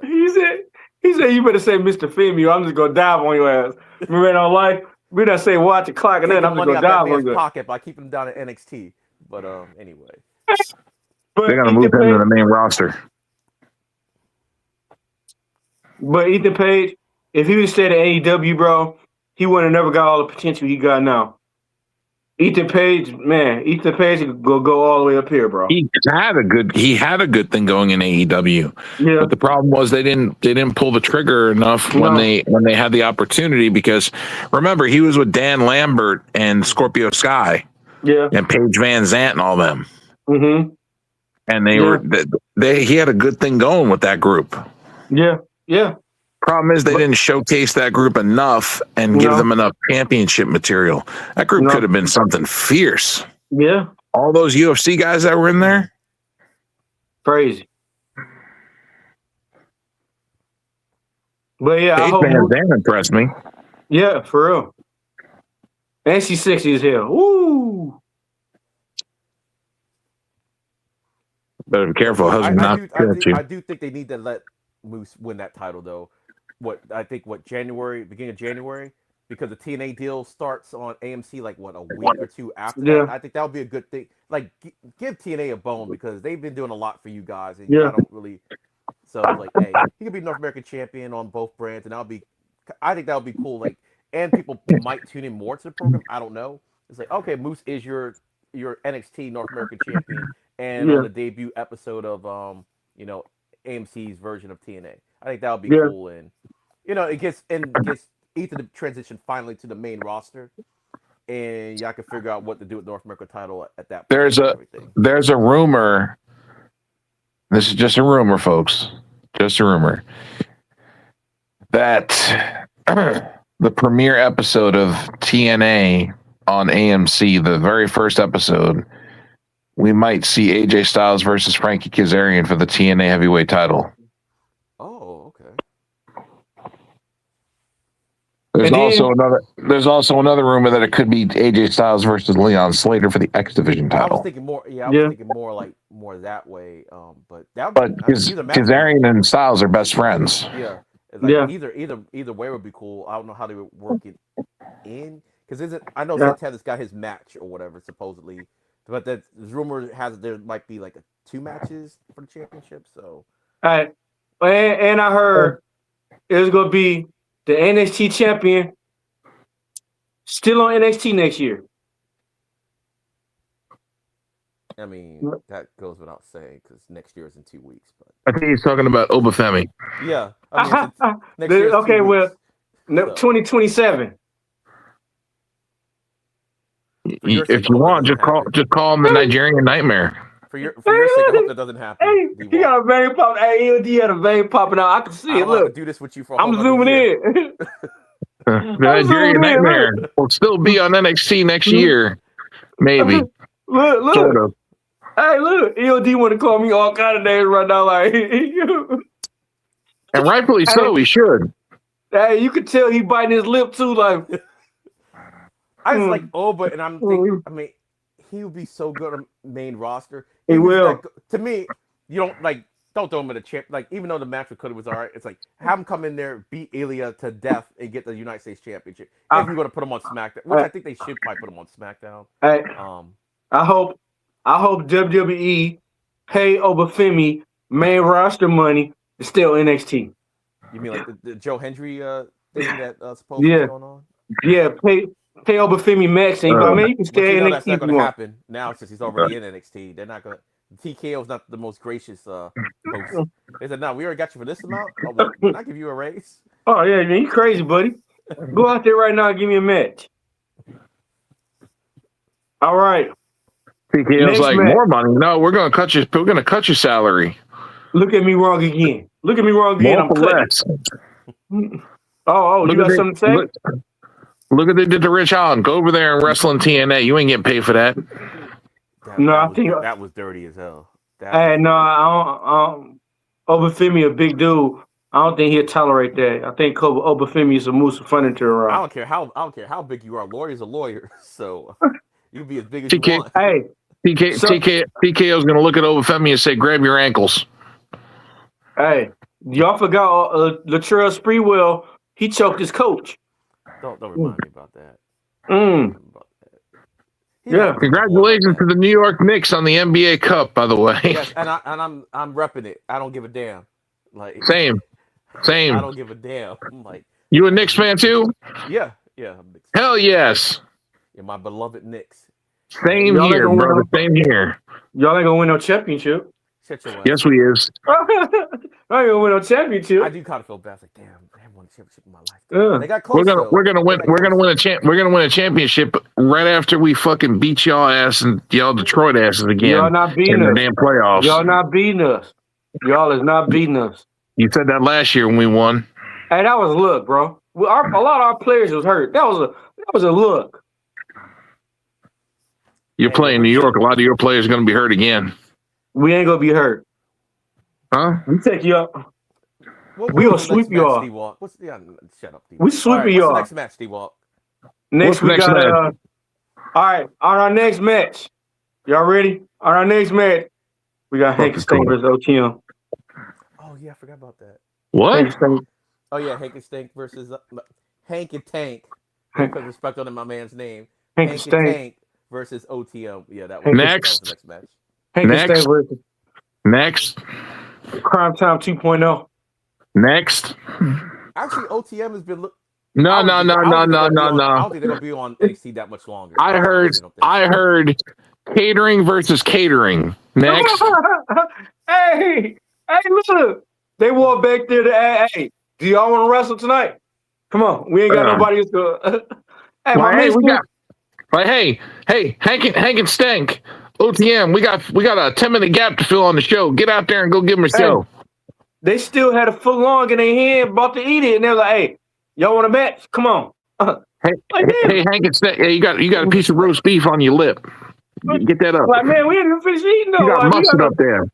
He said you better say Mr. Femi, or I'm just gonna dive on your ass. Remember in our life, we don't say watch the clock, and then I'm just gonna dive on your pocket by keeping him down at NXT. But anyway, they're gonna move him to the main roster. But Ethan Page, if he would stay to AEW, bro, he would have never got all the potential he got now. Ethan Page could go all the way up here, bro. He had a good thing going in AEW. Yeah. But the problem was they didn't pull the trigger enough when they had the opportunity, because remember, he was with Dan Lambert and Scorpio Sky. Yeah. And Paige Van Zant and all them. Mm-hmm. And he had a good thing going with that group. Yeah. Yeah. Problem is they didn't showcase that group enough and give them enough championship material. That group could have been something fierce. Yeah. All those UFC guys that were in there. Crazy. But yeah, I Paige hope. Van Dam impressed me. Yeah, for real. And she's sexy as hell. Woo! Better be careful. Husband not I do think they need to let Moose win that title though. Beginning of January, because the TNA deal starts on AMC like a week or two after Yeah. that. I think that would be a good thing. Like give TNA a bone because they've been doing a lot for you guys and Yeah. I don't really. So it's like, hey, he could be North American champion on both brands, and I think that would be cool. Like, and people might tune in more to the program. I don't know. It's like, okay, Moose is your NXT North American champion, and on the debut episode of AMC's version of TNA. I think that would be cool, and it gets Ethan to transition finally to the main roster, and y'all can figure out what to do with North American title at that point. There's a rumor. This is just a rumor, folks. Just a rumor that the premiere episode of TNA on AMC, the very first episode, we might see AJ Styles versus Frankie Kazarian for the TNA heavyweight title. Oh, okay. There's also another rumor that it could be AJ Styles versus Leon Slater for the X Division title. I was thinking more. Yeah, I was thinking more that way. But Kazarian and Styles are best friends. Yeah. Like either way would be cool. I don't know how they would work it in because I know Santana's got his match or whatever supposedly, but that rumor has there might be like 2 matches for the championship. So. All right, and I heard it was gonna be the NXT champion still on NXT next year. I mean, that goes without saying because next year is in 2 weeks. But I think he's talking about Obafemi. Yeah. I mean, next year okay, well, 2027. If you want, just call him the Nigerian Nightmare. For your sake, I hope that doesn't happen. Hey, he got a vein pop. Hey, he had a vein popping out. I can see it. Look, do this with you for. I'm zooming in. The Nigerian Nightmare will still be on NXT next year, maybe. Look. Sort of. Hey, look, EOD want to call me all kind of names right now, like. And rightfully so, he should. Hey, you could tell he biting his lip too, like. I was like, but and I'm thinking, I mean, he would be so good on main roster. He will. To me, you don't throw him in a champ. Like, even though the match with Cody was all right, it's like, have him come in there, beat Ilya to death, and get the United States Championship. If you're going to put him on SmackDown, which I think they should probably put him on SmackDown. Hey, I hope WWE pay Obafemi main roster money to still NXT. You mean like the Joe Hendry thing that supposedly is going on? Yeah, pay Obafemi max. And you can stay in NXT. That's not going to happen now since he's already in NXT. They're not going to. TKO is not the most gracious host. They said, "No, we already got you for this amount. Can I give you a raise?" Oh yeah, man, you crazy, buddy. Go out there right now and give me a match. All right. TKO's like match. More money. No, we're gonna cut your salary. Look at me wrong again. I'm cutting. Oh, you got something to say? Look what they did to Rich Holland. Go over there and wrestle in TNA. You ain't getting paid for that. I think that was dirty as hell. I don't. Obafemi a big dude. I don't think he'll tolerate that. I think Obafemi is a moose of furniture around. I don't care how big you are. Lawyer's a lawyer, so you be as big as you want. Hey, TKO's gonna look at Obafemi and say, "Grab your ankles." Hey, y'all forgot Latrell Sprewell. He choked his coach. Don't remind me about that. Yeah, congratulations to the New York Knicks on the NBA Cup, by the way. Yes, and I'm repping it. I don't give a damn. Like same. I don't give a damn. I'm like, you a Knicks fan too? Yeah. Hell yes. Yeah, my beloved Knicks. Same here, brother. Same here. Y'all ain't gonna win no championship. Yes, we is. I ain't gonna win no championship. I do kind of feel bad. Like, damn, I haven't won a championship in my life. They got close. We're gonna win a championship right after we fucking beat y'all ass and y'all Detroit asses again. Y'all not beating us. Damn playoffs. Y'all not beating us. Y'all is not beating us. You said that last year when we won. Hey, that was a look, bro. A lot of our players was hurt. That was a look. You're playing New York. A lot of your players are going to be hurt again. We ain't gonna be hurt. Huh? We take you up. What We gonna was the next sweep you match, off. D-Walk? Shut up, D-Walk. We All sweeping right, you what's the off. next match, D-Walk? Next What's the we next got match? all right, on our next match. Y'all ready? On our next match, we got Hank and Stank versus OTM. Oh yeah, I forgot about that. What? Hank and Stank. Oh yeah, Hank and Stank versus Hank and Tank. Hank- Put respect on my man's name. Hank and Hank and Stank. Tank versus OTM. Yeah, that Hank was and- the Next. next match. Hank and Stank Next. versus Next. Crime Time 2.0. Next. Actually, OTM has been. No. I don't think they're gonna be on NXT that much longer. I heard catering versus catering. Next. hey, look. They walk back there to hey, do y'all want to wrestle tonight? Come on, we ain't got nobody else to. Hey, my man. Hey, Hank and Stank. OTM, we got a 10-minute gap to fill on the show. Get out there and go give them a show. They still had a foot long in their hand, about to eat it, and they were like, "Hey, y'all want a match? Come on." Hey, Hank and Stank. Hey, you got a piece of roast beef on your lip. Get that up. Like, man, we ain't even finished eating though. You got Like, mustard up there.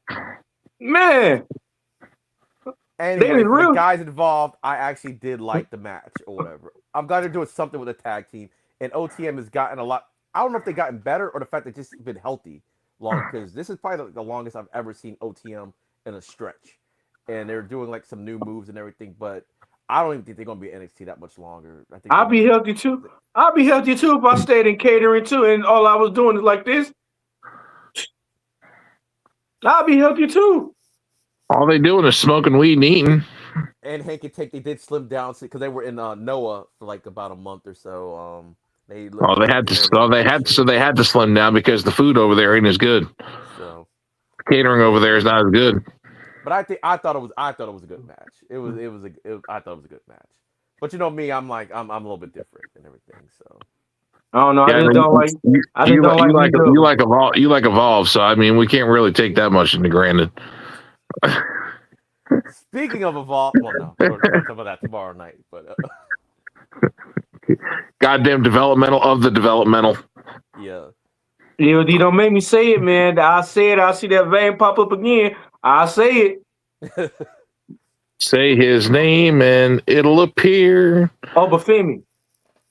Man. Anyway, was real. the guys involved, I actually did like the match or whatever. I'm glad they're doing something with a tag team, and OTM has gotten a lot. I don't know if they've gotten better or the fact they've just been healthy long, because this is probably the longest I've ever seen OTM in a stretch, and they're doing like some new moves and everything. But I don't even think they're gonna be NXT that much longer. I think I'll be healthy too. I'll be healthy too if I stayed in catering too, and all I was doing is like this. I'll be healthy too. All they doing is smoking weed and eating. And Hank and Tank, they did slim down because they were in Noah for like about a month or so. They had to slim down because the food over there ain't as good. So Catering over there is not as good. But I thought it was a good match. I thought it was a good match. But you know me, I'm a little bit different and everything. So I don't know. I just don't like. I just don't like. You like Evolve. So I mean, we can't really take that much into granted. Speaking of Evolve, well, no, we'll talk about that tomorrow night. But Goddamn developmental of the developmental. Yeah. EOD, don't make me say it, man. I say it. I see that vein pop up again. I say it. Say his name and it'll appear. Oh, Bafemi.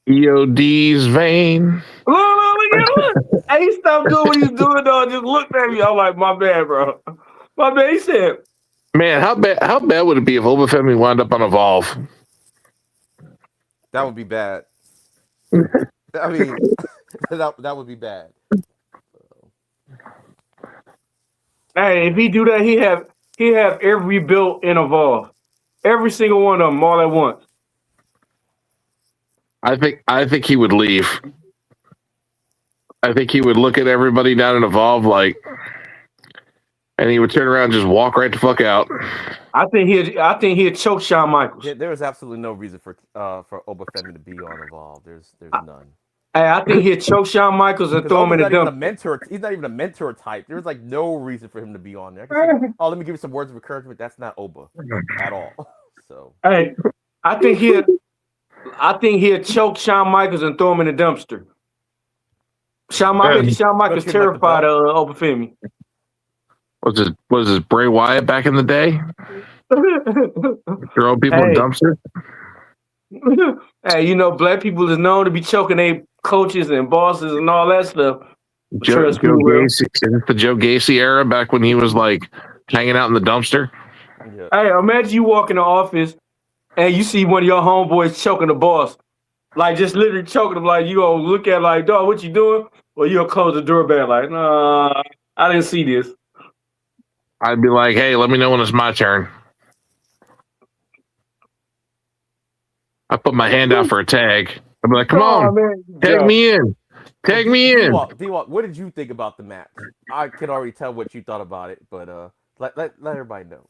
EOD's vein. Look at him. Hey, he stopped doing what he's doing, though. Just looked at me. I'm like, my bad, bro. My bad. He said, man, how bad would it be if Obafemi wound up on Evolve? That would be bad. I mean, that would be bad. hey, if he do that, he have every build in Evolve. Every single one of them all at once. I think he would leave. I think he would look at everybody down in Evolve and he would turn around and just walk right the fuck out. I think he'd choke Shawn Michaels. There is absolutely no reason for Obafemi to be on Evolve. There's none. Hey, I think he'd choke Shawn Michaels and throw him in the dump. He's not even a mentor type. There's like no reason for him to be on there. Say, oh, let me give you some words of encouragement. That's not Oba at all. So hey, I think he'd choke Shawn Michaels and throw him in the dumpster. Shawn Michaels terrified of Obafemi. Was this Bray Wyatt back in the day? Throw people in dumpsters? Hey, black people is known to be choking their coaches and bosses and all that stuff. Joe Gacy, is it the Joe Gacy era back when he was like hanging out in the dumpster? Yeah. Hey, imagine you walk in the office and you see one of your homeboys choking the boss. Like just literally choking him, like you gonna look at like, dog, what you doing? Or you'll close the doorbell like, nah, I didn't see this. I'd be like, hey, let me know when it's my turn. I put my hand out for a tag. I'd be like, come on, man. Tag me in. Tag me in. D-Walk, what did you think about the match? I can already tell what you thought about it, but let everybody know.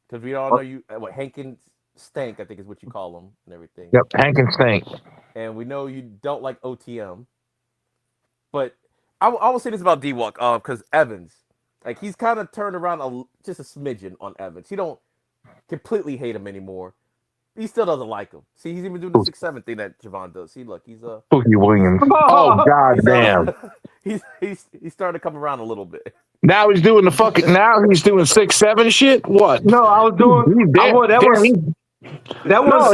Because we all know you, Hank and Stank, I think is what you call them and everything. Yep, Hank and Stank. And we know you don't like OTM. But I will say this about D-Walk, because Evans, like he's kind of turned around just a smidgen on Evans. He don't completely hate him anymore. He still doesn't like him. See, he's even doing the 6'7" thing that Javon does. See, look, he's Boogie Williams. Oh god damn. He's starting to come around a little bit. Now he's doing the fucking. Now he's doing 6'7" shit. What? No, I was doing. That was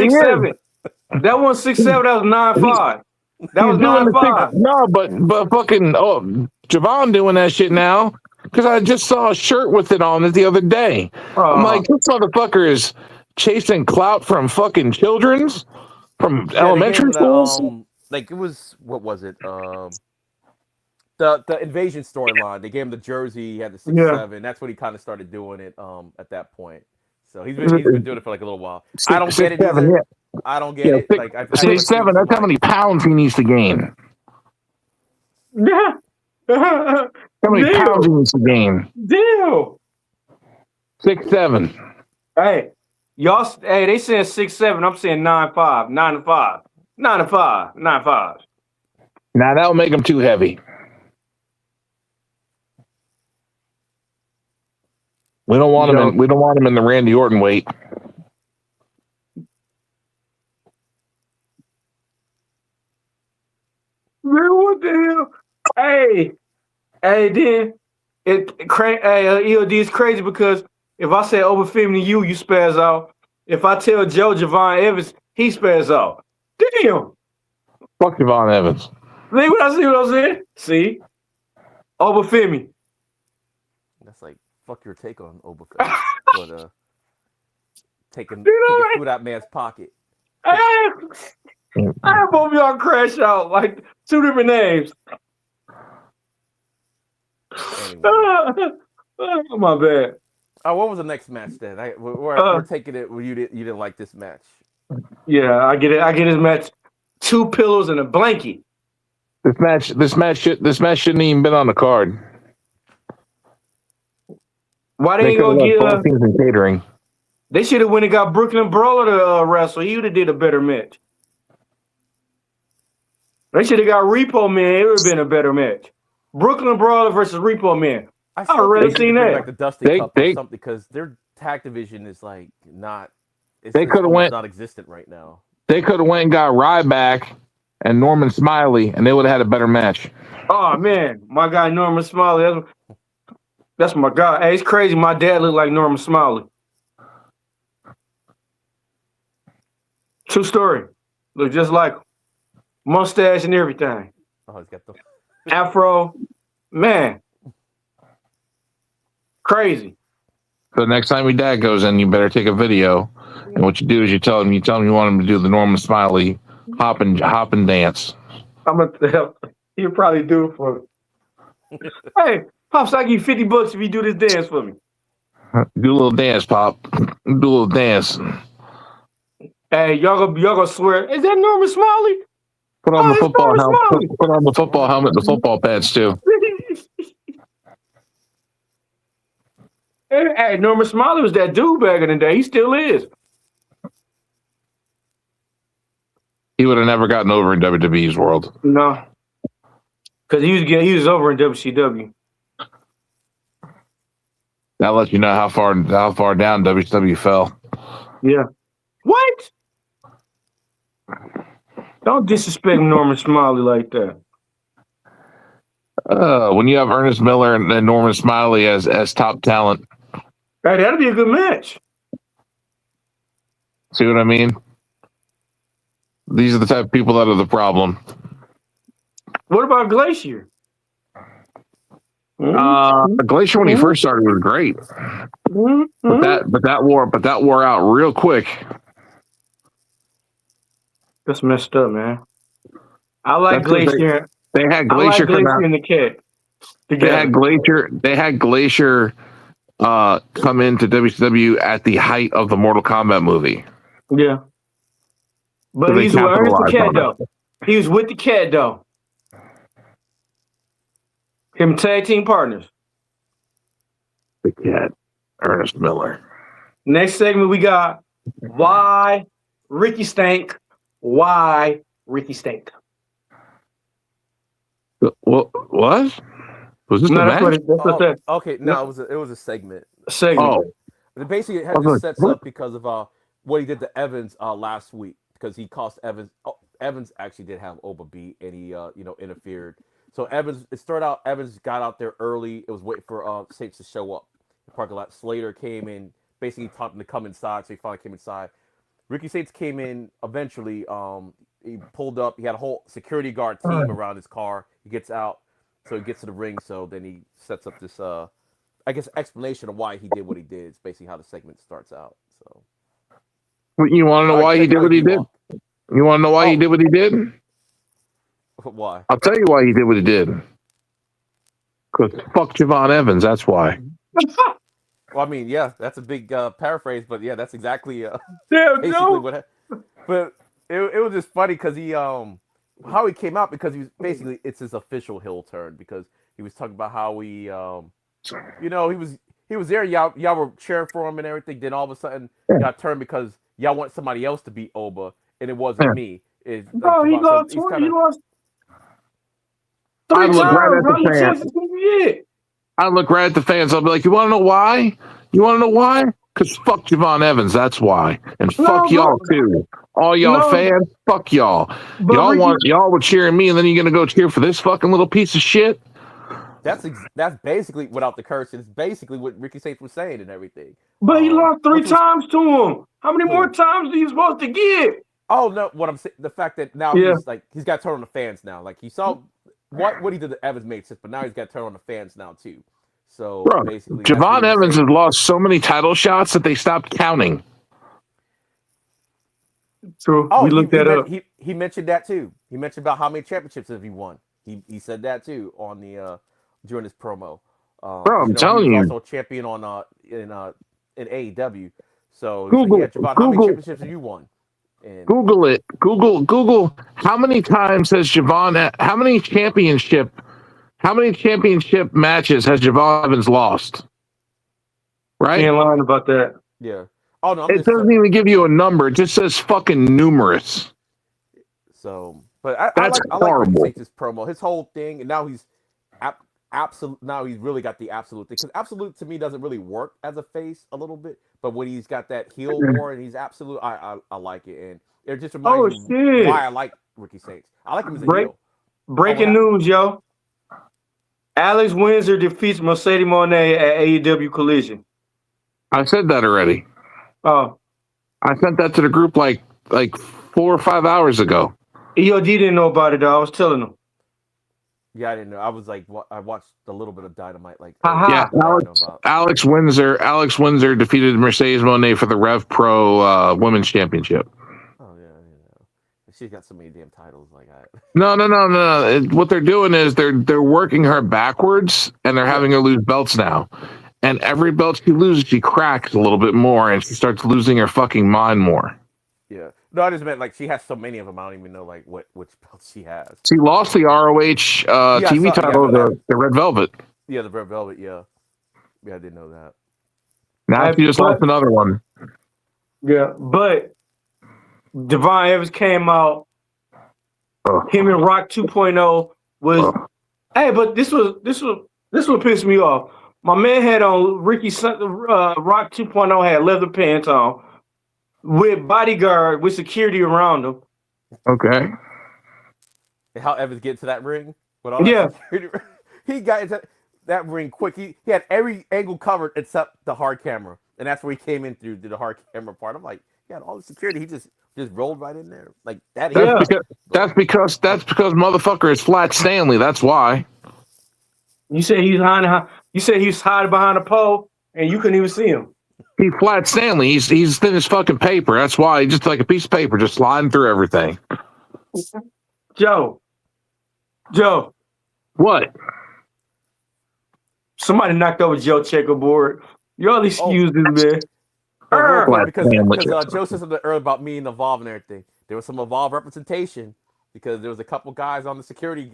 6'7". That was 6'7". That was 9'5". That was 9'5". No, but fucking Javon doing that shit now because I just saw a shirt with it on it the other day. I'm like, this motherfucker is chasing clout from fucking children's from elementary schools. Like it was what was it? The invasion storyline. They gave him the jersey. He had the 6'7". That's when he kind of started doing it. At that point, so he's been doing it for like a little while. I don't get it either. Yeah. I don't get it. Like 6'7". That's how many pounds he needs to gain. Yeah. How many pounds he needs to gain? Deal. 6'7". Hey, y'all. Hey, they saying 6'7". I'm saying 9'5". 9'5". 9'5". 9'5". Now that'll make him too heavy. We don't want him in. We don't want him in the Randy Orton weight. Man, what the hell? Hey, then EOD is crazy because if I say Obafemi to you, you spaz out. If I tell Joe Javon Evans, he spaz out. Damn. Fuck Javon Evans. See what I'm saying? See? Obafemi. That's like fuck your take on Obafemi, but taking food out man's pocket. I have both of y'all crash out like two different names. Anyway. Oh, my bad. Oh, what was the next match then? We're taking it where you didn't like this match. Yeah, I get it. I get his match. 2 pillows and a blanket. This match shouldn't even been on the card. Why they ain't gonna get catering? They should have went and got Brooklyn Brawler to wrestle. He would have did a better match. They should have got Repo Man. It would have been a better match. Brooklyn Brawler versus Repo Man. I'd rather seen that. Like the Dusty Cup or something because their tag division is like not. They could have went non-existent right now. They could have went and got Ryback and Norman Smiley, and they would have had a better match. Oh man, my guy Norman Smiley. That's my guy. Hey, it's crazy. My dad looked like Norman Smiley. True story. Look just like him. Mustache and everything. Oh, he's got the Afro. Man. Crazy. So next time your dad goes in, you better take a video. And what you do is you tell him you want him to do the Norman Smiley hop and dance. I'm gonna tell. He'll probably do it for me. Hey, Pops, I'll give you $50 if you do this dance for me. Do a little dance, Pop. Do a little dance. Hey, y'all gonna swear? Is that Norman Smiley? Put on the football helmet. Put on the football helmet, and the football pads too. Hey, Norman Smiley was that dude back in the day. He still is. He would have never gotten over in WWE's world. No, because he was over in WCW. That lets you know how far down WCW fell. Yeah. What? Don't disrespect Norman Smiley like that. When you have Ernest Miller and Norman Smiley as top talent. Hey, that'd be a good match. See what I mean? These are the type of people that are the problem. What about Glacier? Glacier when he first started was great, but that wore out real quick. That's messed up, man. I like Glacier. They had Glacier in the cat. They had Glacier come into WCW at the height of the Mortal Kombat movie. Yeah, but So he's with the cat though. He was with the cat though. Him tag team partners. The cat, Ernest Miller. Next segment we got why Ricky Stank. Why Ricky Stank? What? Was this the match? Okay, no, it was a segment. Oh, Basically, it had this sets up because of what he did to Evans last week because he cost Evans. Evans actually did have Oba beat, and he interfered. So it started out. Evans got out there early. It was waiting for Saints to show up. The parking lot. Slater came in, basically taught him to come inside. So he finally came inside. Ricky Saints came in eventually. He pulled up. He had a whole security guard team around his car. He gets out, so he gets to the ring. So then he sets up this, I guess, explanation of why he did what he did. It's basically how the segment starts out. So You want to know why he did what he did? You want to know why he did what he did? Why? I'll tell you why he did what he did. Because fuck Javon Evans, that's why. Well, I mean, yeah, that's a big paraphrase, but yeah, that's exactly Damn, Joe. what. But it was just funny because he how he came out, because he was basically, it's his official heel turn, because he was talking about how he he was there, y'all were cheering for him and everything. Then all of a sudden, got turned because y'all want somebody else to beat Oba, and it wasn't me. Bro, he lost 20. He lost 3 times. How many chances did he get? I look right at the fans. I'll be like, you want to know why? You want to know why? Because fuck Javon Evans. That's why. And fuck y'all too. All y'all fans, fuck y'all. Y'all were cheering me, and then you're gonna go cheer for this fucking little piece of shit. That's basically, without the curse, it's basically what Ricky Saints was saying and everything. But he lost 3 times to him. How many more times are you supposed to get? Oh no, what I'm saying, the fact that now he's got to turn on the fans now. Like, he saw what he did to Evans made sense, but now he's got to turn on the fans now too. So basically, Javon Evans has lost so many title shots that they stopped counting. True. We looked that up. He mentioned that too. He mentioned about how many championships have he won. He said that too on the during his promo. I'm telling you, he was also champion on in AEW. So Javon, how many championships have you won? And Google it. Google. How many times has Javon? How many championship matches has Javon Evans lost? Right? Can't lie about that. Yeah. Oh no, it doesn't even give you a number. It just says fucking numerous. So, but I like Ricky Saints' promo, his whole thing, and now he's absolute. Now he's really got the absolute thing, because absolute to me doesn't really work as a face a little bit, but when he's got that heel war and he's absolute, I like it, and it just reminds me why I like Ricky Saints. I like him as a heel. Breaking news, yo! Alex Windsor defeats Mercedes Moné at AEW Collision. I said that already. Oh, I sent that to the group like 4 or 5 hours ago. EOD didn't know about it though. I was telling him. Yeah, I didn't know. I was like, I watched a little bit of Dynamite. Like, Alex Windsor defeated Mercedes Moné for the Rev Pro Women's Championship. Oh yeah, she's got so many damn titles. Like, No. What they're doing is they're working her backwards, and they're having her lose belts now. And every belt she loses, she cracks a little bit more, and she starts losing her fucking mind more. Yeah. No, I just meant, like, she has so many of them. I don't even know, like, which belts she has. She lost the ROH TV title, the Red Velvet. Yeah, the Red Velvet. Yeah, I didn't know that. Now she just lost another one. Yeah, but Javon Evans came out. Him and Rock 2.0 was. Hey, but this what pissed me off. My man had on Rock 2.0 had leather pants on with bodyguard with security around him. Okay. And how Evans get to that ring? With all that security, he got into that ring quick. He had every angle covered except the hard camera, and that's where he came in through the hard camera part. I'm like, he had all the security. He just rolled right in there like that. That's because motherfucker is Flat Stanley. That's why. You said he's hiding. You said he's hiding behind a pole, and you couldn't even see him. He's Flat Stanley. He's thin as fucking paper. That's why. He's just like a piece of paper, just sliding through everything. Joe. What? Somebody knocked over Joe checkerboard. Y'all excuse this man. Because Joe said something earlier about me and Evolve and everything. There was some Evolve representation because there was a couple guys on the security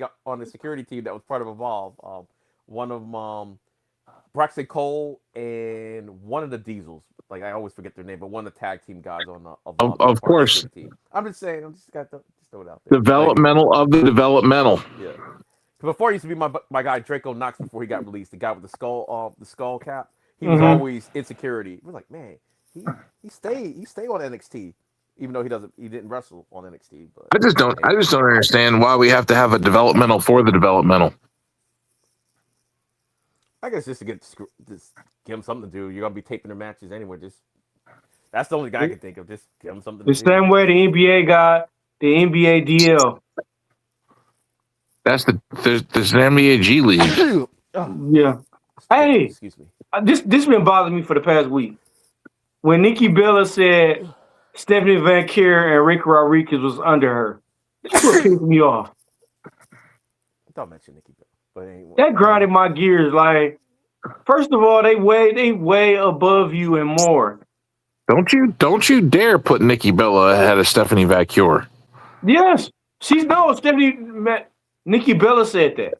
team that was part of Evolve. One of them, Braxton Cole, and one of the Diesels. Like, I always forget their name, but one of the tag team guys on the Evolve. Of course. Team. I'm just saying. I'm just got to throw it out there. Developmental of the developmental. Yeah. Before, he used to be my guy Draco Knox before he got released. The guy with the skull cap. He was always insecurity. We're like, man, he stayed on NXT. even though he didn't wrestle on NXT. But I just don't understand why we have to have a developmental for the developmental. I guess just to just give him something to do. You're gonna be taping their matches anyway. That's the only guy I can think of. Just give him something The to do. same way the NBA got the NBA DL. There's an NBA G League. Yeah. Hey, Excuse me. this been bothering me for the past week. When Nikki Bella said Stephanie Van Kier and Rick Rodriguez was under her, that's what pissed me off. Don't mention Nikki Bella, but anyway, That grinded my gears. Like, first of all, they way above you and more. Don't you dare put Nikki Bella ahead of Stephanie Van. Yes, Nikki Bella said that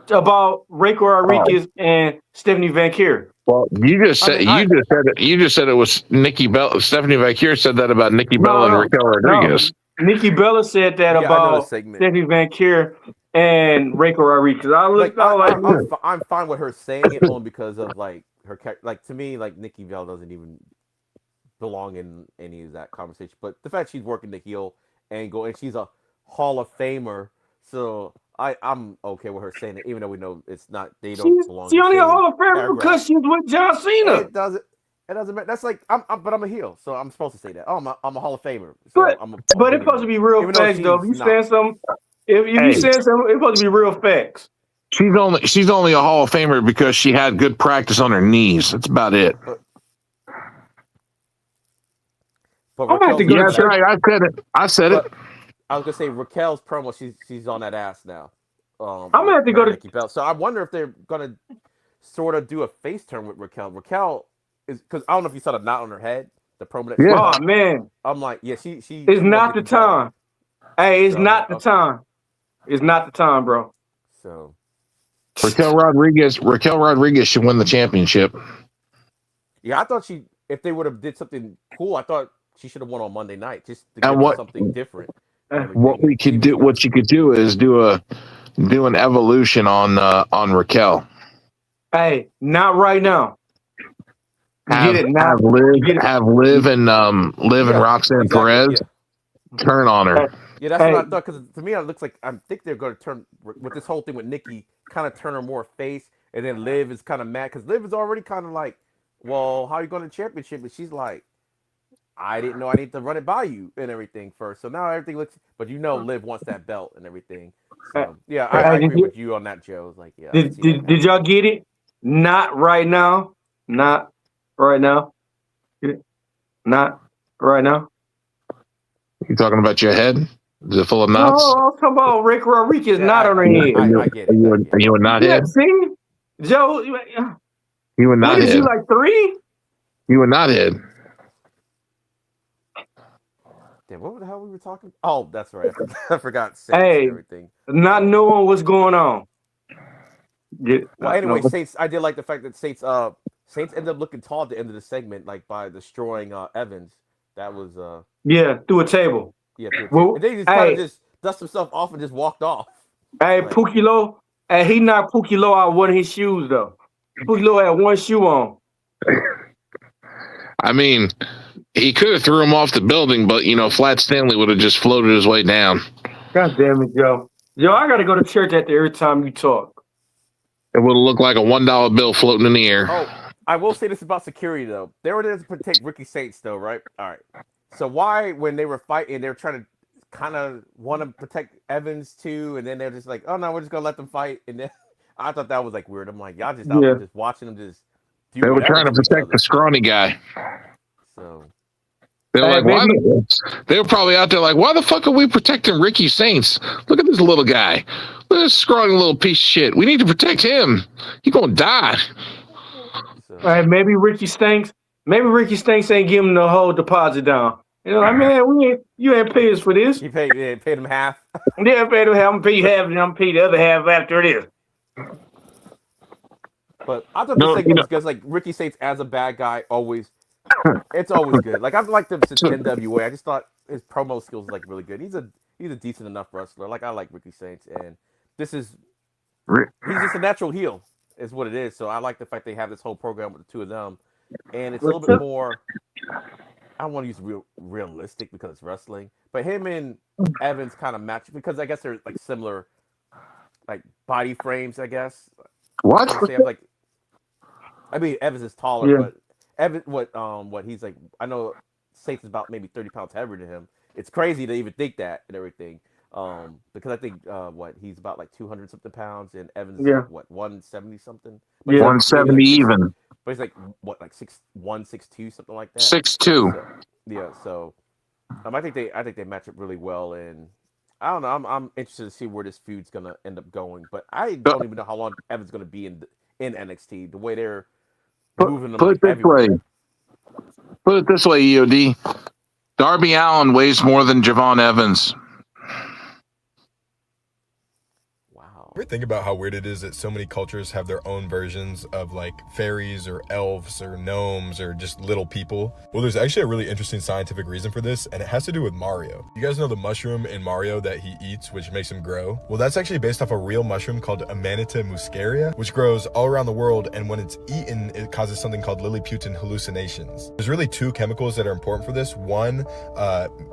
about Rico Rodriguez and Stephanie Van Kier. Well, you just said it was Nikki Bella. Stephanie Van said that about Nikki Bella and Raquel Rodriguez. No. Nikki Bella said that about Stephanie Van Kier and Rico Rodriguez. I'm fine with her saying it only because of like her like to me like Nikki Bella doesn't even belong in any of that conversation. But the fact she's working the heel angle and she's a Hall of Famer, so I'm okay with her saying it, even though we know it's not. They don't belong. She's only a Hall of Famer because she's with John Cena. It doesn't matter. That's like but I'm a heel, so I'm supposed to say that. Oh, I'm a Hall of Famer. So but it's supposed to be real facts, though. If you saying something, if you saying something, it's supposed to be real facts. She's only a Hall of Famer because she had good practice on her knees. That's about it. But I'm gonna have to go to church. Right. I said it. I was gonna say Raquel's promo. She's on that ass now. I'm gonna have to go to Nikki Bella. So I wonder if they're gonna sort of do a face turn with Raquel. Raquel is because I don't know if you saw the knot on her head. The promo. That Oh man, I'm like, yeah, she. It's not the time. Hey, it's not the time. It's not the time, bro. So Raquel Rodriguez should win the championship. Yeah, I thought if they would have did something cool, I thought she should have won on Monday night just to give something different. What you could do is do an evolution on Raquel. Hey, not right now. Have Liv and Roxanne Perez turn on her. Yeah, that's what I thought. Because to me, it looks like I think they're going to turn with this whole thing with Nikki, kind of turn her more face, and then Liv is kind of mad because Liv is already kind of like, well, how are you going to championship? And she's like, I didn't know I need to run it by you and everything first. So now everything looks, but Liv wants that belt and everything. So yeah, I agree with you on that, Joe. Like, yeah. Did y'all get it? Not right now. Not right now. Not right now. You talking about your head? Is it full of knots? No, I'm talking about Rick Rodriguez not on her head. I get it. Are you a knothead? Yeah, see? Joe, you a what knothead? is he, like 3? You a knothead. Damn, what the hell we were talking? Oh, that's right. I forgot. Saints and everything. Not knowing what's going on. Yeah, well, anyway, Saints. I did like the fact that Saints ended up looking tall at the end of the segment, like by destroying Evans. That was through a table. Yeah, and they just kind of just dust himself off and just walked off. Hey, like, Pookie Low, he knocked Pookie Low out one of his shoes though. Pookie Low had one shoe on. I mean, he could have threw him off the building, but Flat Stanley would have just floated his way down. God damn it, Joe. Joe, I gotta go to church after every time you talk. It would have looked like a $1 bill floating in the air. Oh, I will say this about security though. They were there to protect Ricky Saints though, right? All right. So why, when they were fighting, they were trying to kind of want to protect Evans too, and then they're just like, oh no, we're just gonna let them fight. And then I thought that was like weird. I'm like, y'all just out there just watching them just. They were trying to protect the scrawny guy. So they were like, they were probably out there like, why the fuck are we protecting Ricky Saints? Look at this little guy. Look at this scrawny little piece of shit. We need to protect him. He's gonna die. So. Maybe Ricky Stanks ain't giving the whole deposit down. Man, you ain't paid us for this. You paid him half. Yeah, paid him half. I'm gonna pay you half, and I'm gonna pay the other half after this. But I thought the segment was because like Ricky Saints as a bad guy it's always good. Like I've liked him since NWA. I just thought his promo skills was like really good. He's a decent enough wrestler. Like I like Ricky Saints, and he's just a natural heel, is what it is. So I like the fact they have this whole program with the two of them, and it's a little bit more. I don't want to use realistic because it's wrestling, but him and Evans kind of match because I guess they're like similar, like body frames. I guess What? I would say like, I mean Evans is taller, Yeah. but Evans what he's like. I know Safe is about maybe 30 pounds heavier than him. It's crazy to even think that and everything. Because I think what he's about like 200 something pounds, and Evans is Yeah. like what 170 something. But Yeah. he's like maybe 170 like six, even. but he's like what like 6'1", 6'2", something like that. 6'2". So yeah, so I think they match up really well, and I don't know. I'm interested to see where this feud's gonna end up going, but I don't even know how long Evans gonna be in NXT. The way they're moving them Put like it this way. everywhere. Put it this way, EOD. Darby Allin weighs more than Javon Evans. Wow. Ever think about how weird it is that so many cultures have their own versions of like fairies or elves or gnomes or just little people? Well, there's actually a really interesting scientific reason for this, and it has to do with Mario. You guys know the mushroom in Mario that he eats, which makes him grow? Well, that's actually based off a real mushroom called Amanita muscaria, which grows all around the world, and when it's eaten, it causes something called Lilliputian hallucinations. There's really two chemicals that are important for this. One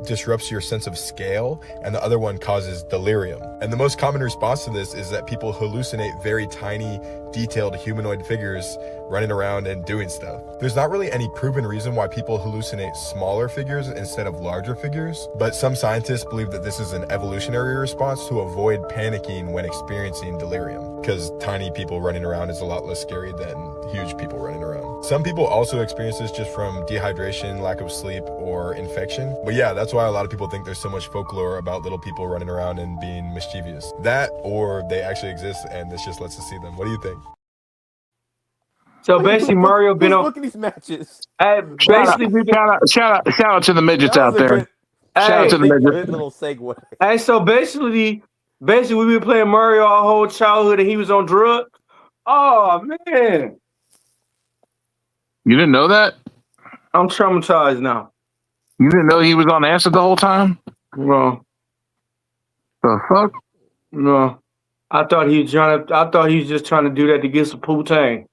disrupts your sense of scale, and the other one causes delirium. And the most common response to this is that people hallucinate very tiny, detailed humanoid figures running around and doing stuff. There's not really any proven reason why people hallucinate smaller figures instead of larger figures, but some scientists believe that this is an evolutionary response to avoid panicking when experiencing delirium, because tiny people running around is a lot less scary than huge people running around. Some people also experience this just from dehydration, lack of sleep, or infection. But yeah, that's why a lot of people think there's so much folklore about little people running around and being mischievous. That, or they actually exist and this just lets us see them. What do you think? So basically, Mario been Who's on. booking these matches? Basically, we've been. Shout out to the midgets That out was a there. good, Shout out to the good midgets. little segue. Hey, so basically, we've been playing Mario our whole childhood, and he was on drugs. Oh man, You didn't know that? I'm traumatized now. You didn't know he was on acid the whole time? No, The fuck? no. I thought he was just trying to do that to get some poutine.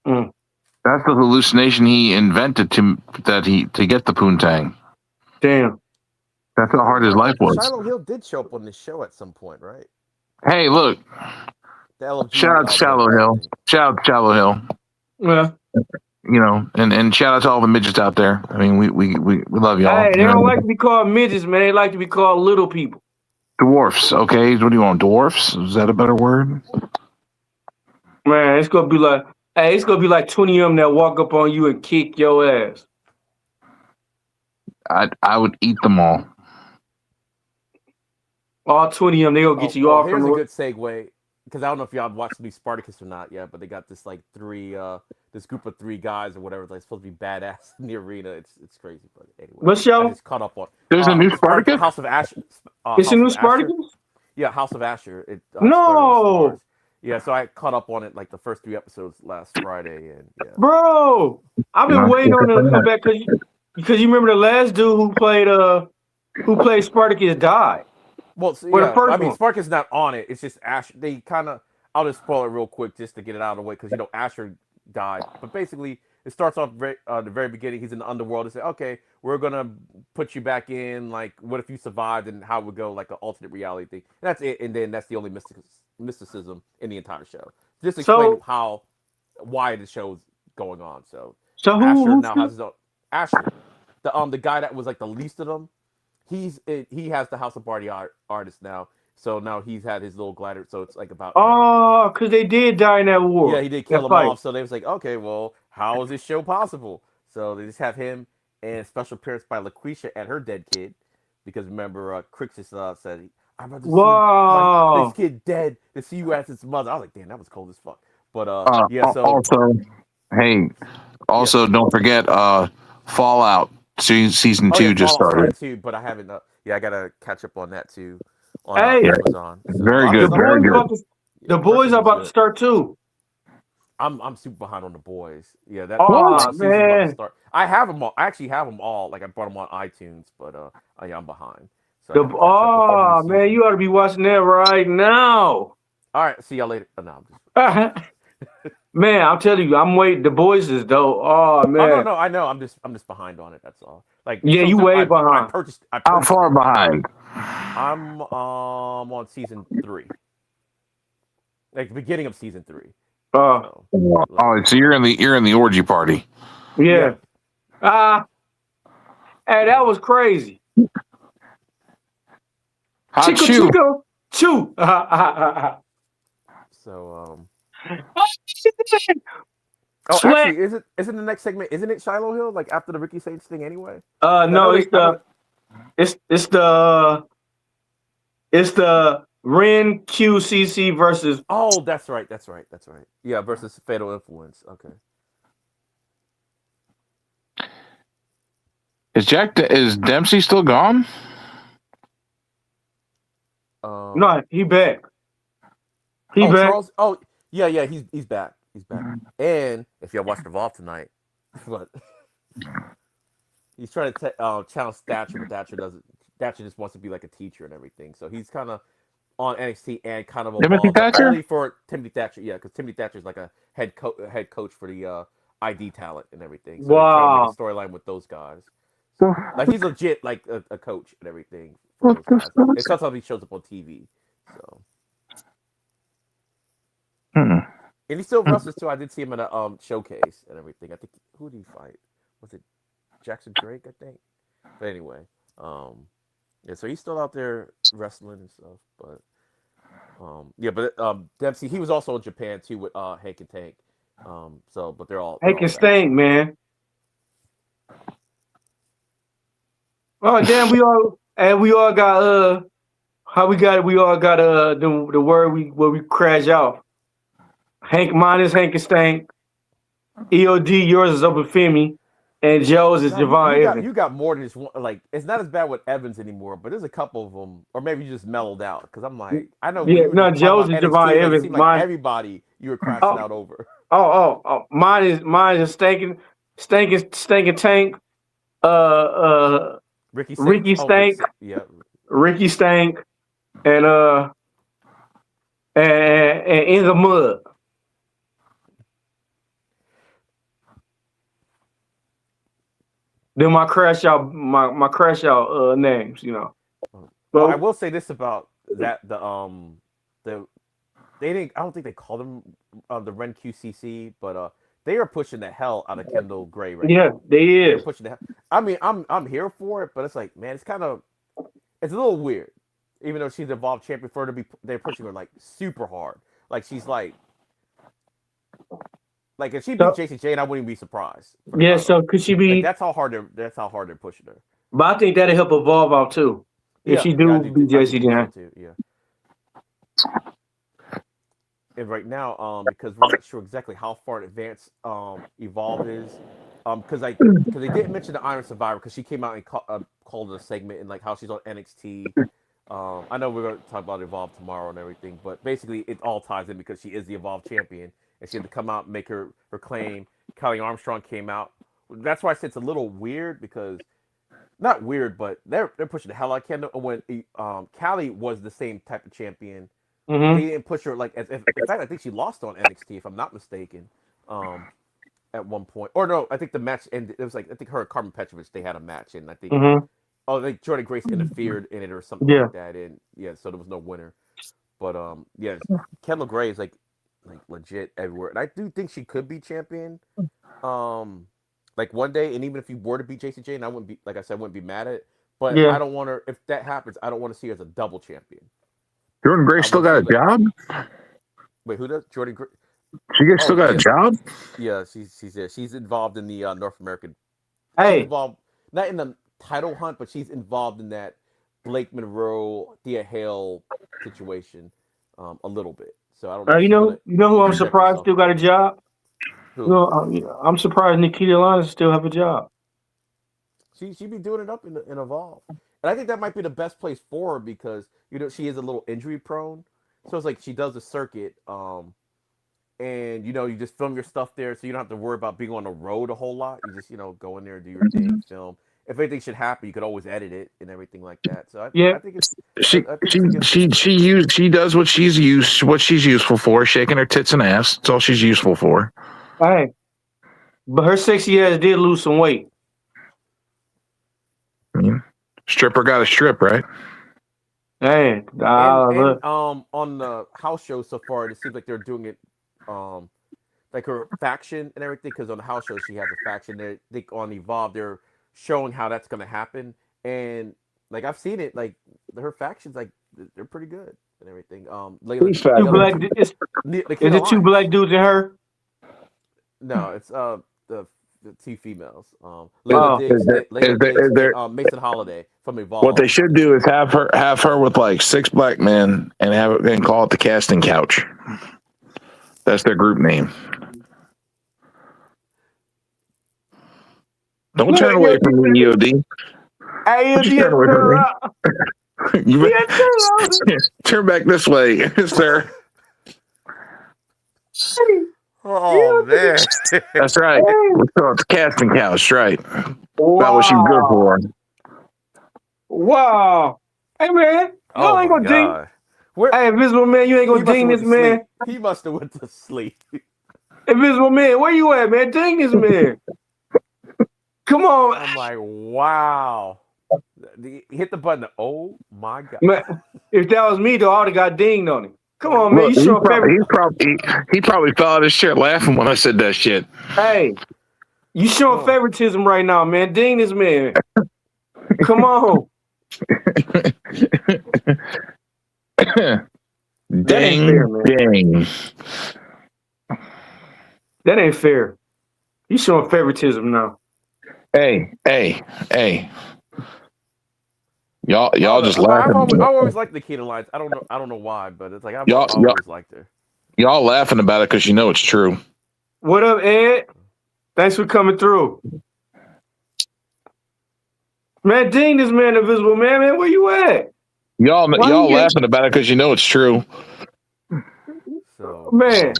That's the hallucination he invented to get the poontang. Damn. That's how hard his life was. Shiloh Hill did show up on this show at some point, right? Hey, look. The LFG, Shout out to Shallow Hill. Shout out to Shallow Hill. Yeah. You know, and shout out to all the midgets out there. I mean, we love y'all. Hey, they don't like to be called midgets, man. They like to be called little people. Dwarfs, okay? What do you want? Dwarfs? Is that a better word? Man, it's gonna be like 20 of them that walk up on you and kick your ass. I would eat them all. All 20 of them, they gonna get you off Here's from a the good segue, because I don't know if y'all watched the new Spartacus or not yet, but they got this like this group of 3 guys or whatever, like supposed to be badass in the arena. It's crazy, but anyway. What show? I just caught up on. There's a new Spartacus? House of Asher. It's a new Spartacus? Yeah, House of Asher. It No. Yeah, so I caught up on it like the first 3 episodes last Friday, and yeah. Bro, I've been waiting on them to come back because you remember the last dude who played Spartacus died. Well, so, Well, the yeah, first I mean, one. Spartacus is not on it. It's just Asher. They kind of. I'll just spoil it real quick just to get it out of the way, because Asher died. But basically, it starts off the very beginning. He's in the underworld. They say, okay, we're gonna put you back in. Like, what if you survived, and how it would go, like an alternate reality thing. And that's it. And then that's the only mysticism in the entire show. Just explain why the show's going on. So Asher now has his own. Asher, the guy that was like the least of them. He has the House of Barty artist now. So now he's had his little glider. So it's like about. Oh, because they did die in that war. Yeah, he did kill him off. So they was like, okay, well, how is this show possible? So they just have him and special appearance by LaQuisha and her dead kid, because remember, Crixus said, "I'd rather see this kid dead than see you as its mother." I was like, damn, that was cold as fuck. But yeah. So also, don't forget, Fallout season 2 just started. Too, but I haven't. I gotta catch up on that too. On Hey, Amazon. So, very good. Very good. The boys are about to start too. I'm super behind on the boys. Yeah, that man. About to start. I have them all. I actually have them all. Like I bought them on iTunes, but yeah, I'm behind. So man, you ought to be watching that right now. All right, see y'all later. No, I'm just... Man, I'll tell you, I'm waiting. The boys is dope. Oh Oh no, man, no, I know. I'm just behind on it. That's all. Like yeah, you way I behind. purchased. I How purchased far it. behind? I'm on season 3, like the beginning of season 3. So Oh, so you're in the orgy party. Yeah. yeah. Hey, that was crazy. Hot Chico shoe. Chico Chew. So oh, Sweat. actually, isn't the next segment? Isn't it Shiloh Hill? Like after the Ricky Saints thing, anyway. I No, know they. I know. it's the Ren QCC versus. Oh, that's right. That's right. That's right. Yeah, versus Fatal Influence. Okay. Is Dempsey still gone? No, he back. He Oh, back. Charles. Oh, yeah, yeah. He's back. He's back. And if y'all watched Evolve tonight, but he's trying to challenge Thatcher, but Thatcher doesn't. Thatcher just wants to be like a teacher and everything. So he's kind of on NXT and kind of Timothy Evolve, but Thatcher? only for Timothy Thatcher. Yeah, because Timothy Thatcher is like a head coach for the ID talent and everything. So they're trying to make a storyline with those guys. So, like he's legit like a coach and everything for those guys. And sometimes he shows up on TV. So. And he still wrestles too. I did see him in a showcase and everything. I think who did he fight? Was it Jackson Drake? I think. But anyway, yeah. So he's still out there wrestling and stuff. But yeah. But Dempsey, he was also in Japan too with Hank and Tank. So, but they're all Hank and back. Stank, man. Oh damn, we all got how we all got the word where we crash out. Mine is Hank and Stank. EOD, yours is Open Femi, and Joe's is Javon Evans. You got more than just one. Like it's not as bad with Evans anymore, but there's a couple of them, or maybe you just mellowed out. Because I'm like, I know. Yeah, no, Joe's Joe's is Javon NXT, Evans. it seemed like everybody you were crashing out over. Mine is stinking tank. Ricky Stank. Yeah. Ricky Stank, and in the mud. Then my crash out names, you know. Well, I will say this about that they didn't. I don't think they called them the Ren QCC, but they are pushing the hell out of Kendall Gray right now. Yeah, They're is. pushing the hell. I mean, I'm here for it, but it's like, man, it's a little weird. Even though she's Evolved champion, for her to be, they're pushing her like super hard. Like she's like if she beat Jason Jane, I wouldn't even be surprised. Yeah, so could she be? Like, that's how hard they're pushing her. But I think that'll help Evolve out too. If she beat Jason Jane. Yeah. And right now, because we're not sure exactly how far in advance Evolve is, because they didn't mention the Iron Survivor because she came out and called it a segment and like how she's on NXT. I know we're going to talk about Evolve tomorrow and everything, but basically it all ties in because she is the Evolve champion and she had to come out and make her claim. Kelly Armstrong came out. That's why I said it's a little weird because not weird, but they're pushing the hell out of Kendall. And when Callie was the same type of champion. Mm-hmm. They didn't push her like in fact I think she lost on NXT if I'm not mistaken at one point, or no, I think the match ended. It was like I think her and Carmen Petrovich, they had a match and I think like Jordan Grace interfered in it or something like that, and so there was no winner. But Kendall Gray is like legit everywhere, and I do think she could be champion like one day, and even if you were to beat Jason Jane, I wouldn't be, like I said, I wouldn't be mad at it, but I don't want her, if that happens, I don't want to see her as a double champion. Jordan Gray still got a job? Wait, who does? Jordan Gray? She still got a job? Yeah, she's there. She's involved in the North American. Hey, involved not in the title hunt, but she's involved in that Blake Monroe, Thea Hale situation a little bit. So I don't know. You know who I'm surprised still got a job? Who? No, I'm surprised Nikita Lyons still have a job. She be doing it up in Evolve. And I think that might be the best place for her because she is a little injury prone, so it's like she does a circuit, and you just film your stuff there, so you don't have to worry about being on the road a whole lot. You just go in there and do your thing, film, if anything should happen, you could always edit it and everything like that. So Yeah. I think it's She I think it's a good she does what she's useful for, shaking her tits and ass. That's all she's useful for. Hey, but her sexy ass did lose some weight. I mean, stripper got a strip, right? Hey, and look. on the house show so far, it seems like they're doing it like her faction and everything. Because on the house show, she has a faction. They think on Evolve, they're showing how that's gonna happen, and like I've seen it, like her factions, like they're pretty good and everything. Who's Two the other black. faction? two, Is the is it two Alliance. black dudes and her? No, it's the two females. Layla Oh, Diggs, Is there and Mason Holiday from what they Evolve. should do is have her with like 6 black men and have it and call it the casting couch. That's their group name. Don't look, turn away from me, EOD. Hey, Don't you you did turn away turn from me. around. You Yeah, turn around. turn back this way, sir. Oh man. That's right. Hey, So it's casting couch, right? About what she's good wow, for. wow. Hey man, Oh y'all ain't my gonna ding. god. Where Hey, Invisible Man, you ain't he gonna must have ding went this to sleep. man. He must have went to sleep. Invisible Man, where you at, man? Ding this man. Come on, I'm like, wow. He hit the button. Oh my god. man. If that was me, though, I would have got dinged on him. Come on, man. Look, You showing favor. he probably fell out of his shit laughing when I said that shit. Hey, you showing Oh. favoritism right now, man. Ding this man. Come on. That ain't fair, Ding, man. ding. That ain't fair. You showing favoritism now. Hey. Y'all just I've laughing. always liked the Keenan Lights. I don't know why, but it's like I've Y'all, y'all, always liked her. y'all laughing about it because you know it's true. What up, Ed? Thanks for coming through. Man, ding this man, Invisible Man. Man, where you at? Y'all Why he get, laughing about it because you know it's true. So man,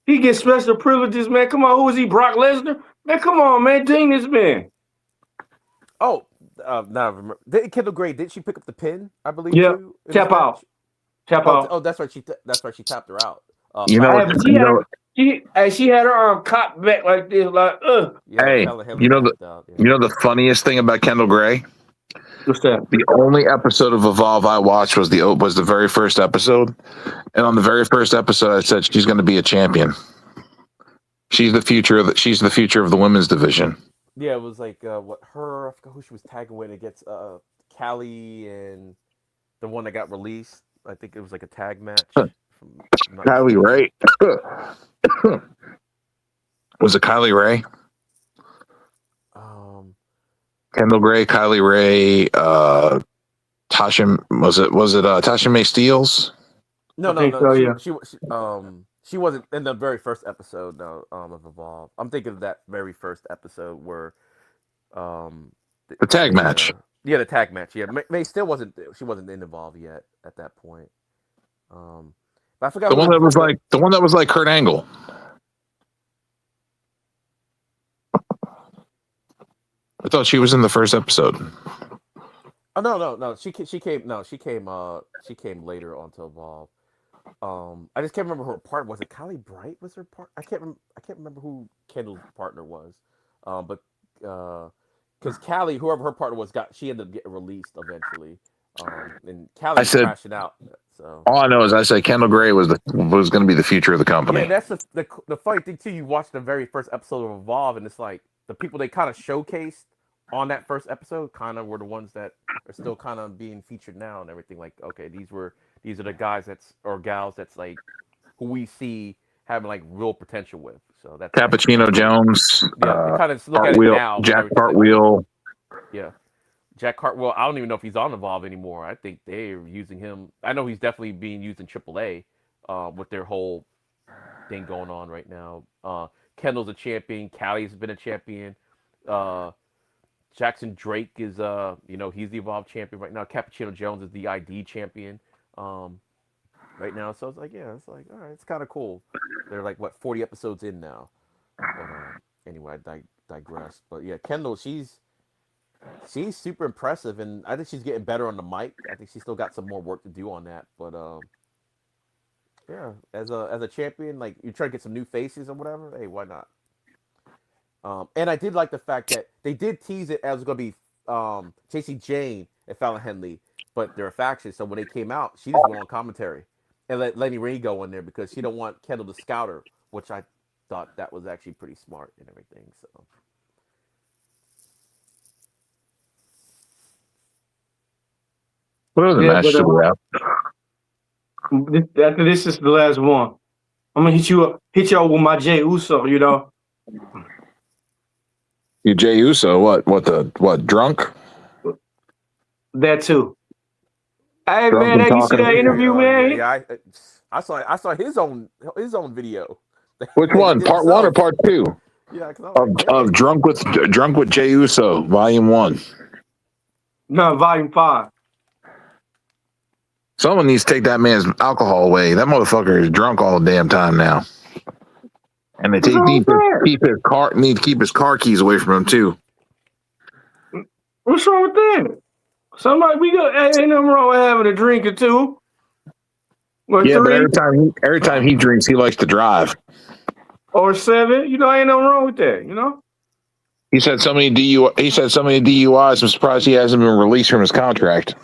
he gets special privileges, man. Come on, who is he? Brock Lesnar? Man, come on, man. Ding this man. now I remember. Did Kendall Gray, did she pick up the pin, I believe, Yep. too? In Tap this match? out. Tap out. That's right. That's right. She tapped her out. You know, Hey, but she you had know. she had her arm cocked back like this, like, Yeah, Hey, telehandler you know tapped out. Yeah. you know the funniest thing about Kendall Gray? What's that? The only episode of Evolve I watched was the very first episode, and on the very first episode, I said she's going to be a champion. She's the future of the women's division. Yeah, it was like I forgot who she was tagging with against Callie and the one that got released. I think it was like a tag match. I'm not Kylie mistaken. Ray. Was it Kylie Ray? Kendall Gray, Kylie Ray, Tasha was it Tasha May Steeles? No, I no, think no. so, yeah. She wasn't in the very first episode. No, of Evolve. I'm thinking of that very first episode where, The tag match. Yeah, the tag match. Yeah, May still wasn't. She wasn't in Evolve yet at that point. But I forgot The who one that was like Kurt Angle. I thought she was in the first episode. Oh no. She came later onto Evolve. I just can't remember her part. Was it Kylie Bright? Was her part? I can't remember who Kendall's partner was. But because Callie, whoever her partner was, she ended up getting released eventually. And Callie was crashing out. So all I know is I said Kendall Gray was going to be the future of the company. yeah, that's the funny thing too. You watch the very first episode of Evolve, and it's like the people they kind of showcased on that first episode kind of were the ones that are still kind of being featured now and everything. Like, okay, these are the guys or gals that's like who we see having like real potential with. So that's Cappuccino Jones. Yeah, they kind of look Cartwheel, at it now. Jack Cartwheel. Yeah, Jack Cartwheel. I don't even know if he's on Evolve anymore. I think they're using him. I know he's definitely being used in AAA with their whole thing going on right now. Kendall's a champion. Callie's been a champion. Jackson Drake is he's the Evolve champion right now. Cappuccino Jones is the ID champion right now. So it's like, yeah, it's like, all right, it's kind of cool. They're like 40 episodes in now. But anyway, I digress. But yeah, Kendall, she's She's super impressive, and I think she's getting better on the mic. I think she's still got some more work to do on that, but yeah, as a champion, like you try to get some new faces or whatever. Hey, why not? And I did like the fact that they did tease it as going to be Chasey Jane and Fallon Henley, but they're a faction. So when they came out, she just went on commentary and let Lenny Ray go in there because she don't want Kendall to scout her, which I thought that was actually pretty smart and everything. So. What other Yeah, match but do we have? after this is the last one. I'm gonna hit y'all with my Jay Uso. You know. You Jey Uso, what, drunk? That too. Hey Drunk man, and hey, you see talking. that interview, man? Yeah, I saw his own video. Which He one? did Part 1 or himself. part 2? Yeah, because I'm like, Of Drunk with Jey Uso, Volume 1. No, Volume 5. Someone needs to take that man's alcohol away. That motherfucker is drunk all the damn time now. And they need to keep his car keys away from him too. What's wrong with that? Somebody, ain't nothing wrong with having a drink or two. Or Yeah, but 3 every time he drinks, he likes to drive. or 7. You know, ain't nothing wrong with that. You know. He said so many DUIs. I'm surprised he hasn't been released from his contract.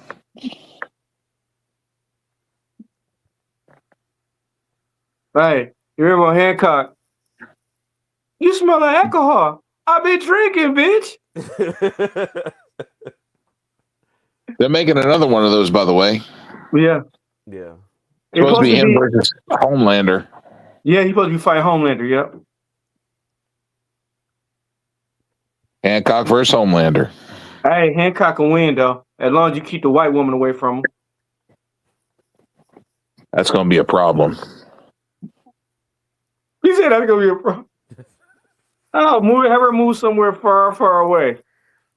Hey, you remember Hancock? You smell like alcohol. I've been drinking, bitch. They're making another one of those, by the way. Yeah. yeah. It's Supposed to be him versus Homelander. Yeah, he's supposed to be fighting Homelander. Yep. Hancock versus Homelander. Hey, Hancock can win though, as long as you keep the white woman away from him. That's going to be a problem. He said that's gonna be a problem. Oh, have her move somewhere far, far away.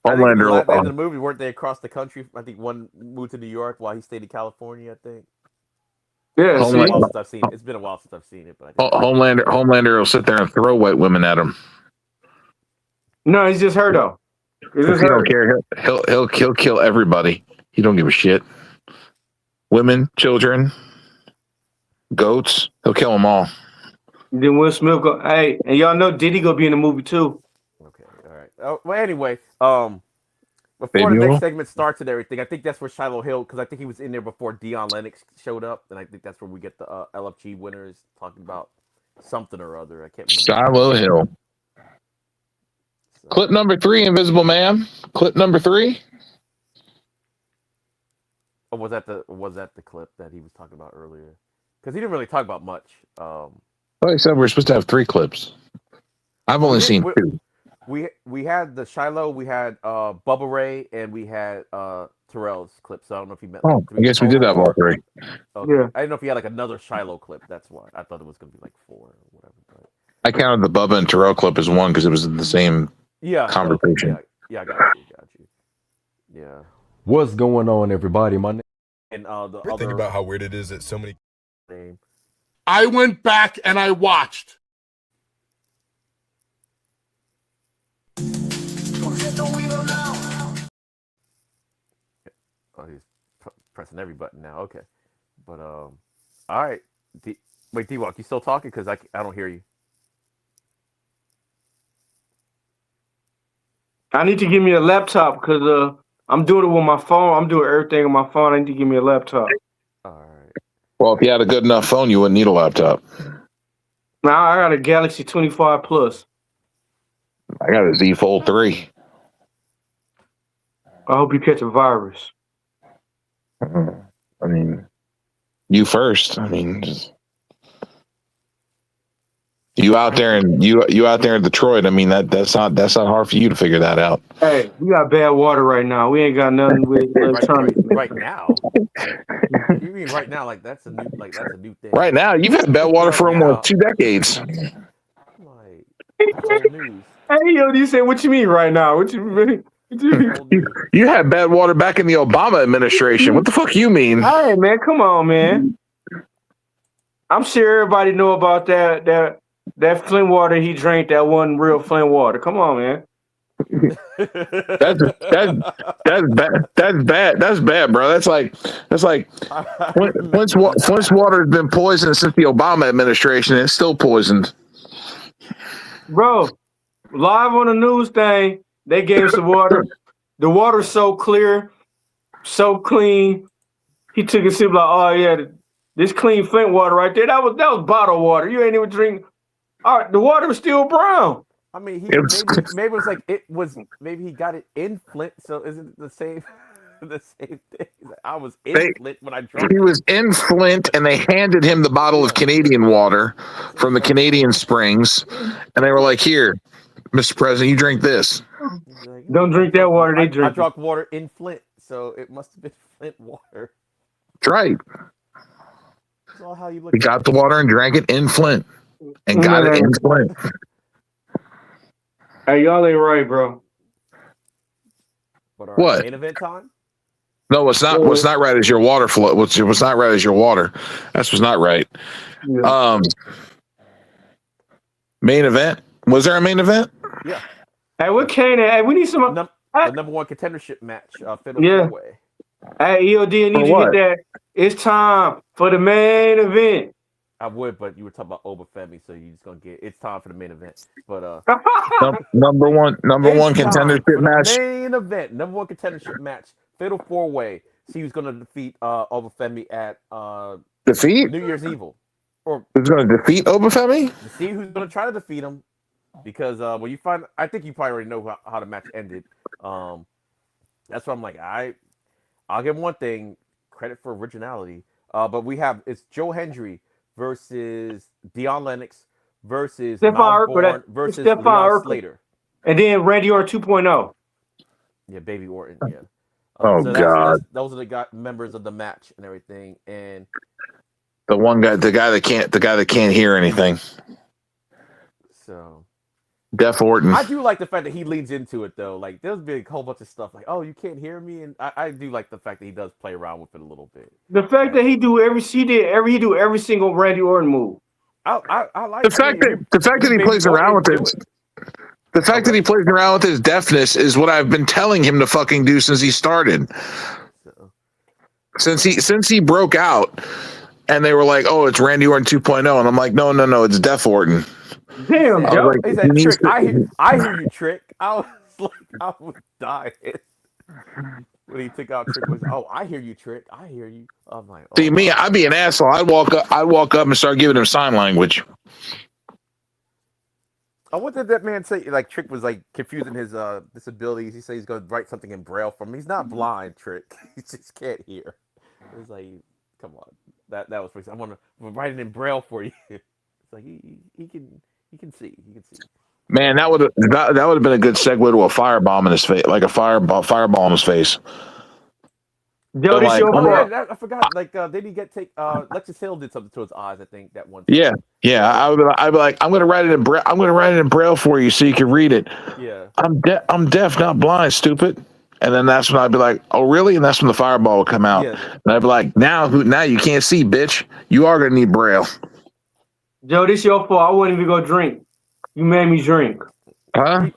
I think in the last end Homelander. of the movie, weren't they across the country? I think one moved to New York while he stayed in California. I think. Yeah, It's see? been a while since I've seen it. It's been a while since I've seen it, but I think Homelander will sit there and throw white women at him. No, it's just her though. It's If just he her. don't care, he'll kill everybody. He don't give a shit. Women, children, goats, he'll kill them all. Then Will Smith go. Hey, and y'all know Diddy gonna be in the movie too. Okay, all right. Oh, well, anyway, before Baby the next oil? segment starts and everything, I think that's where Shiloh Hill, because I think he was in there before Deion Lennox showed up, and I think that's where we get the LFG winners talking about something or other. I can't remember. Shiloh Hill. So, Clip number 3, Invisible Man. Clip number 3. oh, was that the clip that he was talking about earlier? Because he didn't really talk about much. Well, he said we're supposed to have 3 clips. I've only seen 2. We had the Shiloh, we had Bubba Ray, and we had Terrell's clip. So I don't know if he meant. Oh, I guess we did have all 3. Okay. Yeah. I didn't know if he had like another Shiloh clip. That's why I thought it was going to be like 4 or whatever. But... I counted the Bubba and Terrell clip as one because it was in the same conversation. Okay. Yeah, I got you. Yeah. What's going on, everybody? My name. And the Ever other think about how weird it is that so many name. I went back and I watched. Oh, he's pressing every button now. Okay, but all right. Wait, D-Walk, you still talking? Because I don't hear you. I need to give me a laptop because I'm doing it with my phone. I'm doing everything on my phone. I need to give me a laptop. All right. Well, if you had a good enough phone, you wouldn't need a laptop. Now I got a Galaxy 25 Plus. I got a Z Fold 3. I hope you catch a virus. I mean, you first. I mean, you out there in Detroit. I mean, that's not hard for you to figure that out. Hey, we got bad water right now. We ain't got nothing with electronics. Right now. You mean right now? Like that's a new thing. Right now, you've had bad water for Right now. almost 2 decades. Like that's old news. Hey, yo, you say what you mean right now? What you mean? Old news. You had bad water back in the Obama administration. What the fuck you mean? Hey, man, come on, man. I'm sure everybody know about that Flint water he drank. That wasn't real Flint water. Come on, man. That's bad. That's bad. That's bad, bro. That's like Flint's water has been poisoned since the Obama administration. It's still poisoned. Bro, live on the news thing, they gave some water. The water's so clear, so clean. He took a sip like, oh yeah, this clean Flint water right there. That was bottled water. You ain't even drink. All right, the water was still brown. I mean, maybe it was like maybe he got it in Flint. So is it the same the same thing? I was in Flint when I drank. He was in Flint, and they handed him the bottle of Canadian water from the Canadian Springs, and they were like, "Here, Mr. President, you drink this." Like, Don't drink that water. They drink. I drank water in Flint, so it must have been Flint water. That's right. That's all how you look. He got the water and drank it in Flint, and got it in Flint. Hey, y'all ain't right, bro. But What? main event time? No, what's not right is your water flow. What's not right is your water. That's what's not right. Yeah. Main event. Was there a main event? Yeah. Hey, what can Hey, we need some. The number one contendership match. Fatal four-way. Hey, EOD, I need you to get that. It's time for the main event. I would, but you were talking about Obafemi, so you're just gonna get. It's time for the main event. But number one contendership match. Main event, number one contendership match. Fatal four-way. See who's gonna defeat Obafemi at Defeat New Year's Evil. Or who's gonna defeat Obafemi? See who's gonna try to defeat him. Because when you find, I think you probably already know how the match ended. That's why I'm like, I'll give him one thing, credit for originality. But it's Joe Hendry versus Dion Lennox versus Miles Bourne versus Leon Slater. And then Randy Orton 2.0. Yeah, Baby Orton, yeah. God. Those are the members of the match and everything. And the guy that can't hear anything. So Deaf Orton. I do like the fact that he leans into it though. Like there's been a whole bunch of stuff like, oh, you can't hear me, and I do like the fact that he does play around with it a little bit. The fact that he do every single Randy Orton move. I like the fact that he plays around with it. The fact that he plays around with his deafness is what I've been telling him to fucking do since he started. Since he broke out, and they were like, "Oh, it's Randy Orton 2.0," and I'm like, "No, it's Deaf Orton." Damn, Joe. Like, Trick, I hear you, Trick. I was dying when he took out Trick. I hear you, Trick. I hear you. I'm like, see me, I'd be an asshole. I'd walk up and start giving him sign language. What did that man say? Like Trick was like confusing his disabilities. He said he's going to write something in Braille for him. He's not blind, Trick. He just can't hear. It was like, come on, that was for. I'm gonna write it in Braille for you. It's like he can see. He can see. Man, that would have been a good segue to a firebomb in his face, like a fireball in his face. Yo, like, I forgot. Like, did he Lexus Hill did something to his eyes? I think that one time. Yeah. I'd be like, I'm gonna write it in Braille. I'm gonna write it in Braille for you so you can read it. Yeah. I'm deaf, not blind, stupid. And then that's when I'd be like, oh really? And that's when the fireball would come out. Yeah. And I'd be like, now you can't see, bitch. You are gonna need Braille. Joe, this your fault. I wouldn't even go drink. You made me drink. Huh?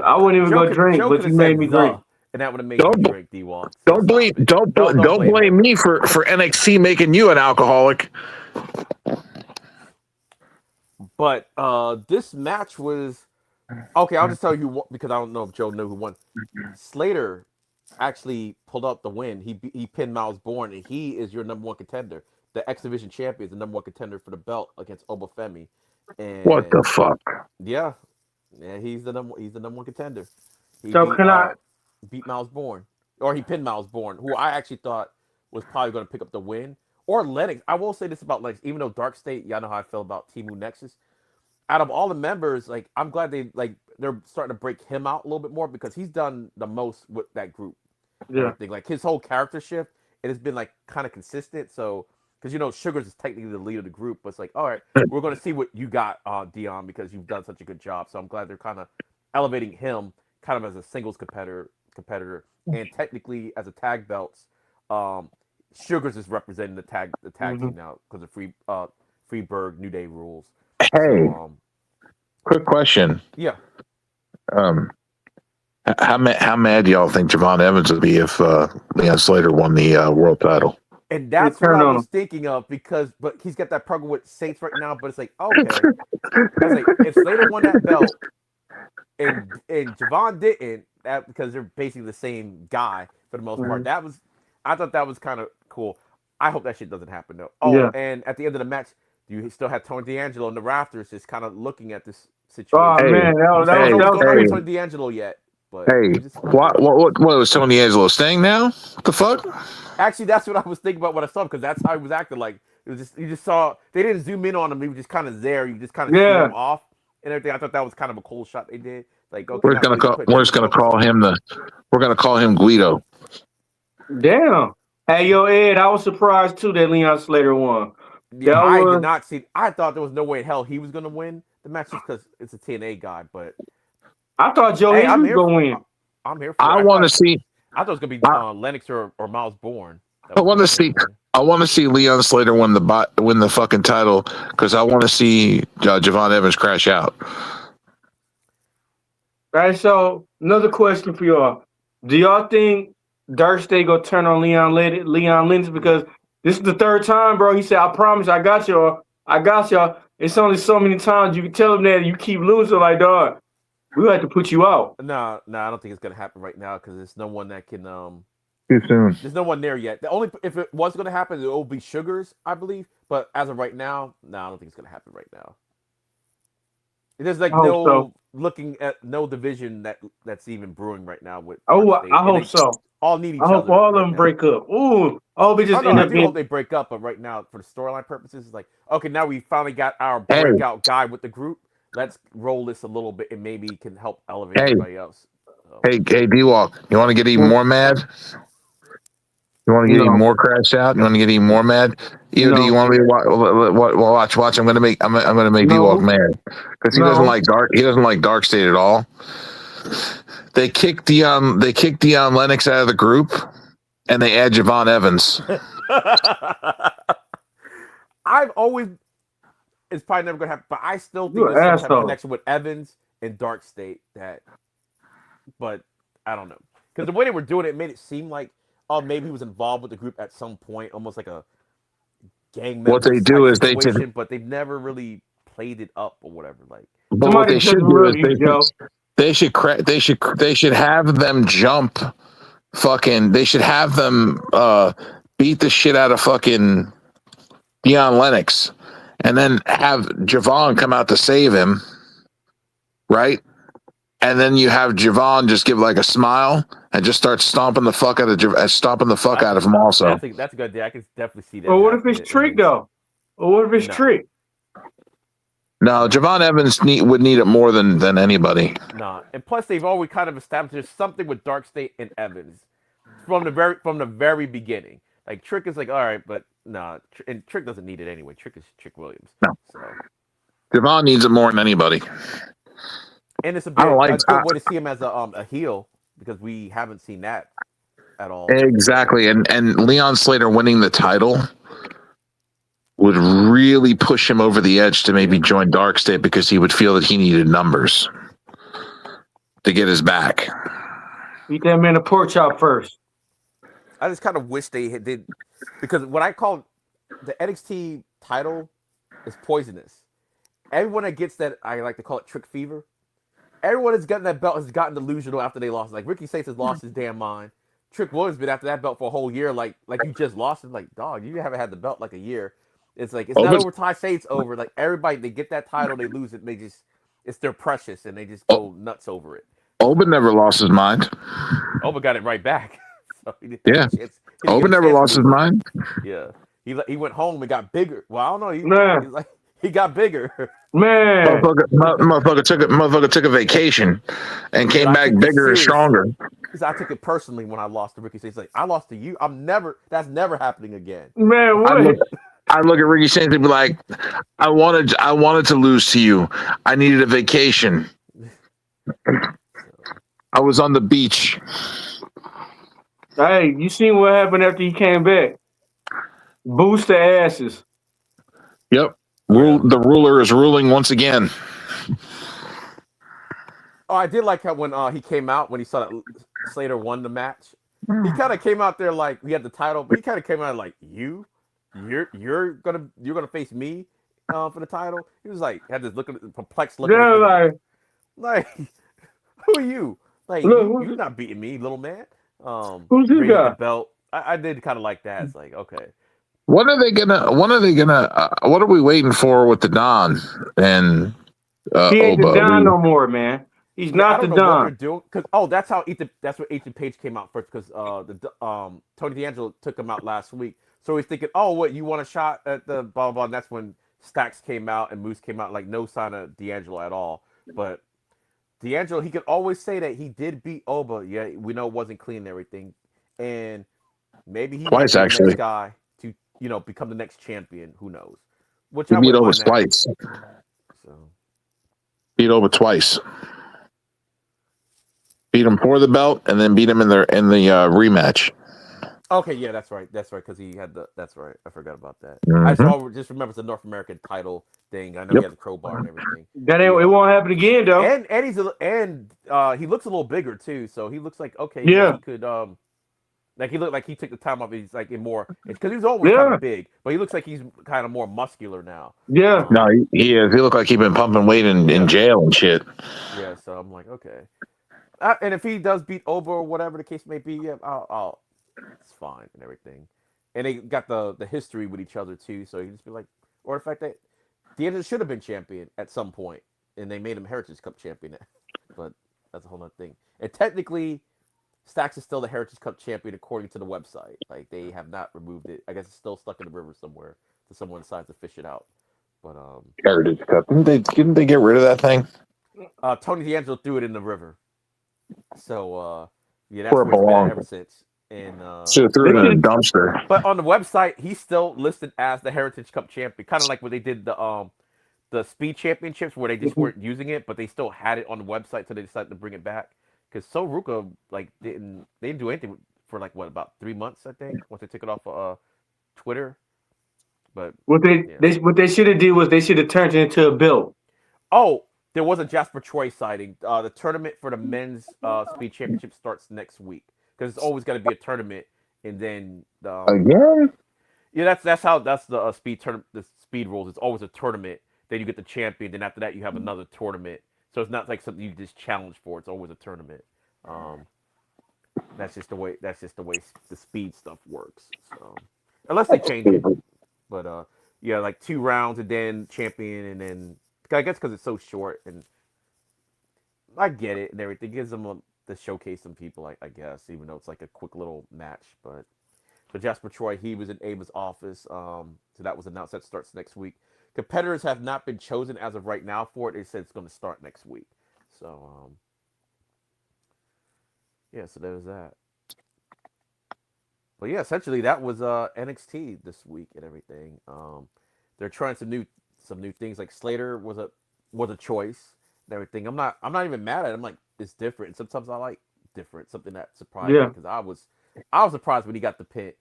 I wouldn't even go drink, but you made me drink. And that would have made you drink, D1. Don't blame me for NXT making you an alcoholic. But this match was okay. I'll just tell you who, because I don't know if Joe knew who won. Slater actually pulled out the win. He pinned Miles Bourne, and he is your number one contender. The X Division champion is the number one contender for the belt against Obafemi. And what the fuck? Yeah, he's the number one contender. He beat Miles Bourne, or he pinned Miles Bourne, who I actually thought was probably going to pick up the win. Or Lennox. I will say this about Lennox, even though Dark State, y'all know how I feel about Timu Nexus. Out of all the members, like I'm glad they're starting to break him out a little bit more because he's done the most with that group. Yeah, like his whole character shift, it has been like kind of consistent. So because Sugars is technically the lead of the group, but it's like, all right, we're going to see what you got, Dion, because you've done such a good job. So I'm glad they're kind of elevating him kind of as a singles competitor, and technically as a tag belts. Sugars is representing the tag team now because of Freeburg New Day rules. Hey, quick question. Yeah. How mad do y'all think Javon Evans would be if Leon Slater won the world title? And that's They what turn I on was him. thinking of but he's got that program with Saints right now. But it's like, okay, I was like, if Slater won that belt and Javon didn't, that because they're basically the same guy for the most part. I thought that was kind of cool. I hope that shit doesn't happen though. Oh, Yeah. and at the end of the match, you still have Tony D'Angelo in the rafters, just kind of looking at this Oh situation. Hey, man, that We was still don't know what's going on crazy. with Tony D'Angelo yet, but hey, we just what was Tony D'Angelo staying now? What the fuck? Actually, that's what I was thinking about when I saw him because that's how he was acting. Like it was just you just saw they didn't zoom in on him. He was just kind of there. You just kind of see Yeah. him off and everything. I thought that was kind of a cool shot they did. Like okay, We're just gonna call him Guido. Damn. Hey, yo, Ed, I was surprised too that Leon Slater won. Yeah, That I was did not see. I thought there was no way in hell he was gonna win the match just because it's a TNA guy. But I thought Joe hey, Hayes was gonna win. I'm here for I it. want to see. I thought it was gonna be Lennox or Miles Bourne. I want to see. I want to see Leon Slater win the fucking title because I want to see Javon Evans crash out. All right, so another question for y'all. Do y'all think Dark State gonna turn on Leon Lennox? Because this is the third time, bro. He said, I promise I got y'all. I got y'all. It's only so many times you can tell him that and you keep losing like, dog, we have to put you out. No, I don't think it's gonna happen right now because there's no one that can Too soon. There's no one there yet. The only if it was going to happen, it will be Sugars, I believe. But as of right now, no, I don't think it's going to happen right now. There's like looking at no division that's even brewing right now with. I hope so. All need each other. I hope all of them break up. Ooh, I hope it just I do hope they break up, but right now, for the storyline purposes, it's like okay, now we finally got our breakout guy with the group. Let's roll this a little bit, and maybe can help elevate everybody else. So. Hey, D-Walk, you want to get even more mad? You want to get even more crash out? You want to get even more mad? Do you want me to watch? I'm gonna make D-Walk mad because he doesn't like Dark. He doesn't like Dark State at all. They kicked Dion Lennox out of the group, and they add Javon Evans. I've always. It's probably never gonna happen, but I still think there's some type of connection with Evans and Dark State but I don't know because the way they were doing it made it seem like maybe he was involved with the group at some point, almost like a gang member. What they do is but they've never really played it up or whatever. Like, but what they should do is they should have them jump. They should have them beat the shit out of fucking Dion Lennox, and then have Javon come out to save him, right? And then you have Javon just give like a smile and just start stomping the fuck out of him. Also, that's a good idea. I can definitely see that. Well, what if it's Trick though? Or what if it's Trick? No, Javon Evans would need it more than anybody. Nah, and plus they've always kind of established there's something with Dark State and Evans from the very beginning. Like Trick is like all right, but nah, and Trick doesn't need it anyway. Trick is Trick Williams. No, so. Javon needs it more than anybody. And it's a good way to see him as a heel because we haven't seen that at all. Exactly, and Leon Slater winning the title would really push him over the edge to maybe join Dark State because he would feel that he needed numbers to get his back. Eat that man a pork chop first. I just kind of wish they did because what I call the NXT title is poisonous. Everyone that gets that, I like to call it Trick Fever. Everyone that's gotten that belt has gotten delusional after they lost. Like Ricky Saints has lost his damn mind. Trick Williams been after that belt for a whole year. Like you just lost it. Like dog, you haven't had the belt like a year. It's like it's not over. Ty say it's over. Like everybody, they get that title, they lose it. It's their precious, and they just go nuts over it. Oba never lost his mind. Oba got it right back. So Oba never lost his mind. Yeah, he went home and got bigger. Well, I don't know. He got bigger. Man, motherfucker took a vacation and came back bigger and stronger. Because I took it personally when I lost to Ricky Saints. Like I lost to you. That's never happening again. Man, what? I look at Ricky Saints and be like, I wanted to lose to you. I needed a vacation. I was on the beach. Hey, you seen what happened after he came back? Boost the asses. Yep. The ruler is ruling once again. Oh, I did like how when he came out when he saw that Slater won the match. He kind of came out there like he had the title, but he kind of came out like you're gonna face me for the title. He was like had this perplexed look on his Yeah, face, like who are you? Like look, you're not beating me, little man. who's this Bring the guy? belt. I did kind of like that. It's like okay. What are they gonna? What are we waiting for with the Don and He ain't the Oba? Don no more, man. He's Yeah, I not the don't know what they're Don. doing because that's what Ethan Page came out first because Tony D'Angelo took him out last week. So he's thinking, oh, what you want a shot at the blah blah blah. And that's when Stacks came out and Moose came out, like no sign of D'Angelo at all. But D'Angelo, he could always say that he did beat Oba. Yeah, we know it wasn't clean and everything, and maybe he might Twice be the actually. next guy to become the next champion. Who knows? Which He I beat wouldn't Oba mind that. twice. So. Beat Oba twice. Beat him for the belt and then beat him in the rematch. Okay, yeah, that's right. That's right, because he had the. That's right. I forgot about that. I just remember it's a North American title thing. I know he had the crowbar and everything. That ain't. It won't happen again though. And he looks a little bigger too. So he looks like okay, Yeah. he could like he looked like he took the time off. He's like in more because he was always kind of big, but he looks like he's kind of more muscular now. Yeah. No, he is. He looked like he'd been pumping weight in jail and shit. Yeah, so I'm like okay, and if he does beat Oba or whatever the case may be, yeah, I'll it's fine and everything. And they got the history with each other too, so he can just be like, or the fact that D'Angelo should have been champion at some point, and they made him Heritage Cup champion. But that's a whole other thing. And technically, Stacks is still the Heritage Cup champion according to the website. Like they have not removed it. I guess it's still stuck in the river somewhere. So someone decides to fish it out. But Heritage Cup. Didn't they get rid of that thing? Tony D'Angelo threw it in the river. So yeah, that's Where it where it's been belonged. ever since. And So threw it in a dumpster. but on the website, he's still listed as the Heritage Cup champion, kind of like what they did the Speed Championships, where they just weren't using it, but they still had it on the website, so they decided to bring it back. Because Ruka didn't do anything for like what about 3 months, I think, once they took it off Twitter. But What they should have did was they should have turned it into a belt. oh, there was a Jasper Troy sighting. The tournament for the men's Speed Championship starts next week because it's always got to be a tournament, and then Again? yeah, that's the speed tournament. The speed rules. It's always a tournament. Then you get the champion. Then after that, you have another tournament. So it's not like something you just challenge for. It's always a tournament. That's just the way. That's just the way the speed stuff works. So unless they change it, but yeah, like 2 rounds and then champion, and then I guess because it's so short, and I get it and everything. It gives them to showcase some people, I guess, even though it's like a quick little match, but. So Jasper Troy, he was in Ava's office. So that was announced. That starts next week. Competitors have not been chosen as of right now for it. They said it's going to start next week. So, yeah, so there's that. But yeah, essentially that was NXT this week and everything. They're trying some new things. Like Slater was a choice and everything. I'm not even mad at it. I'm like, it's different. And sometimes I like different. Something that surprised me because I was surprised when he got the pin.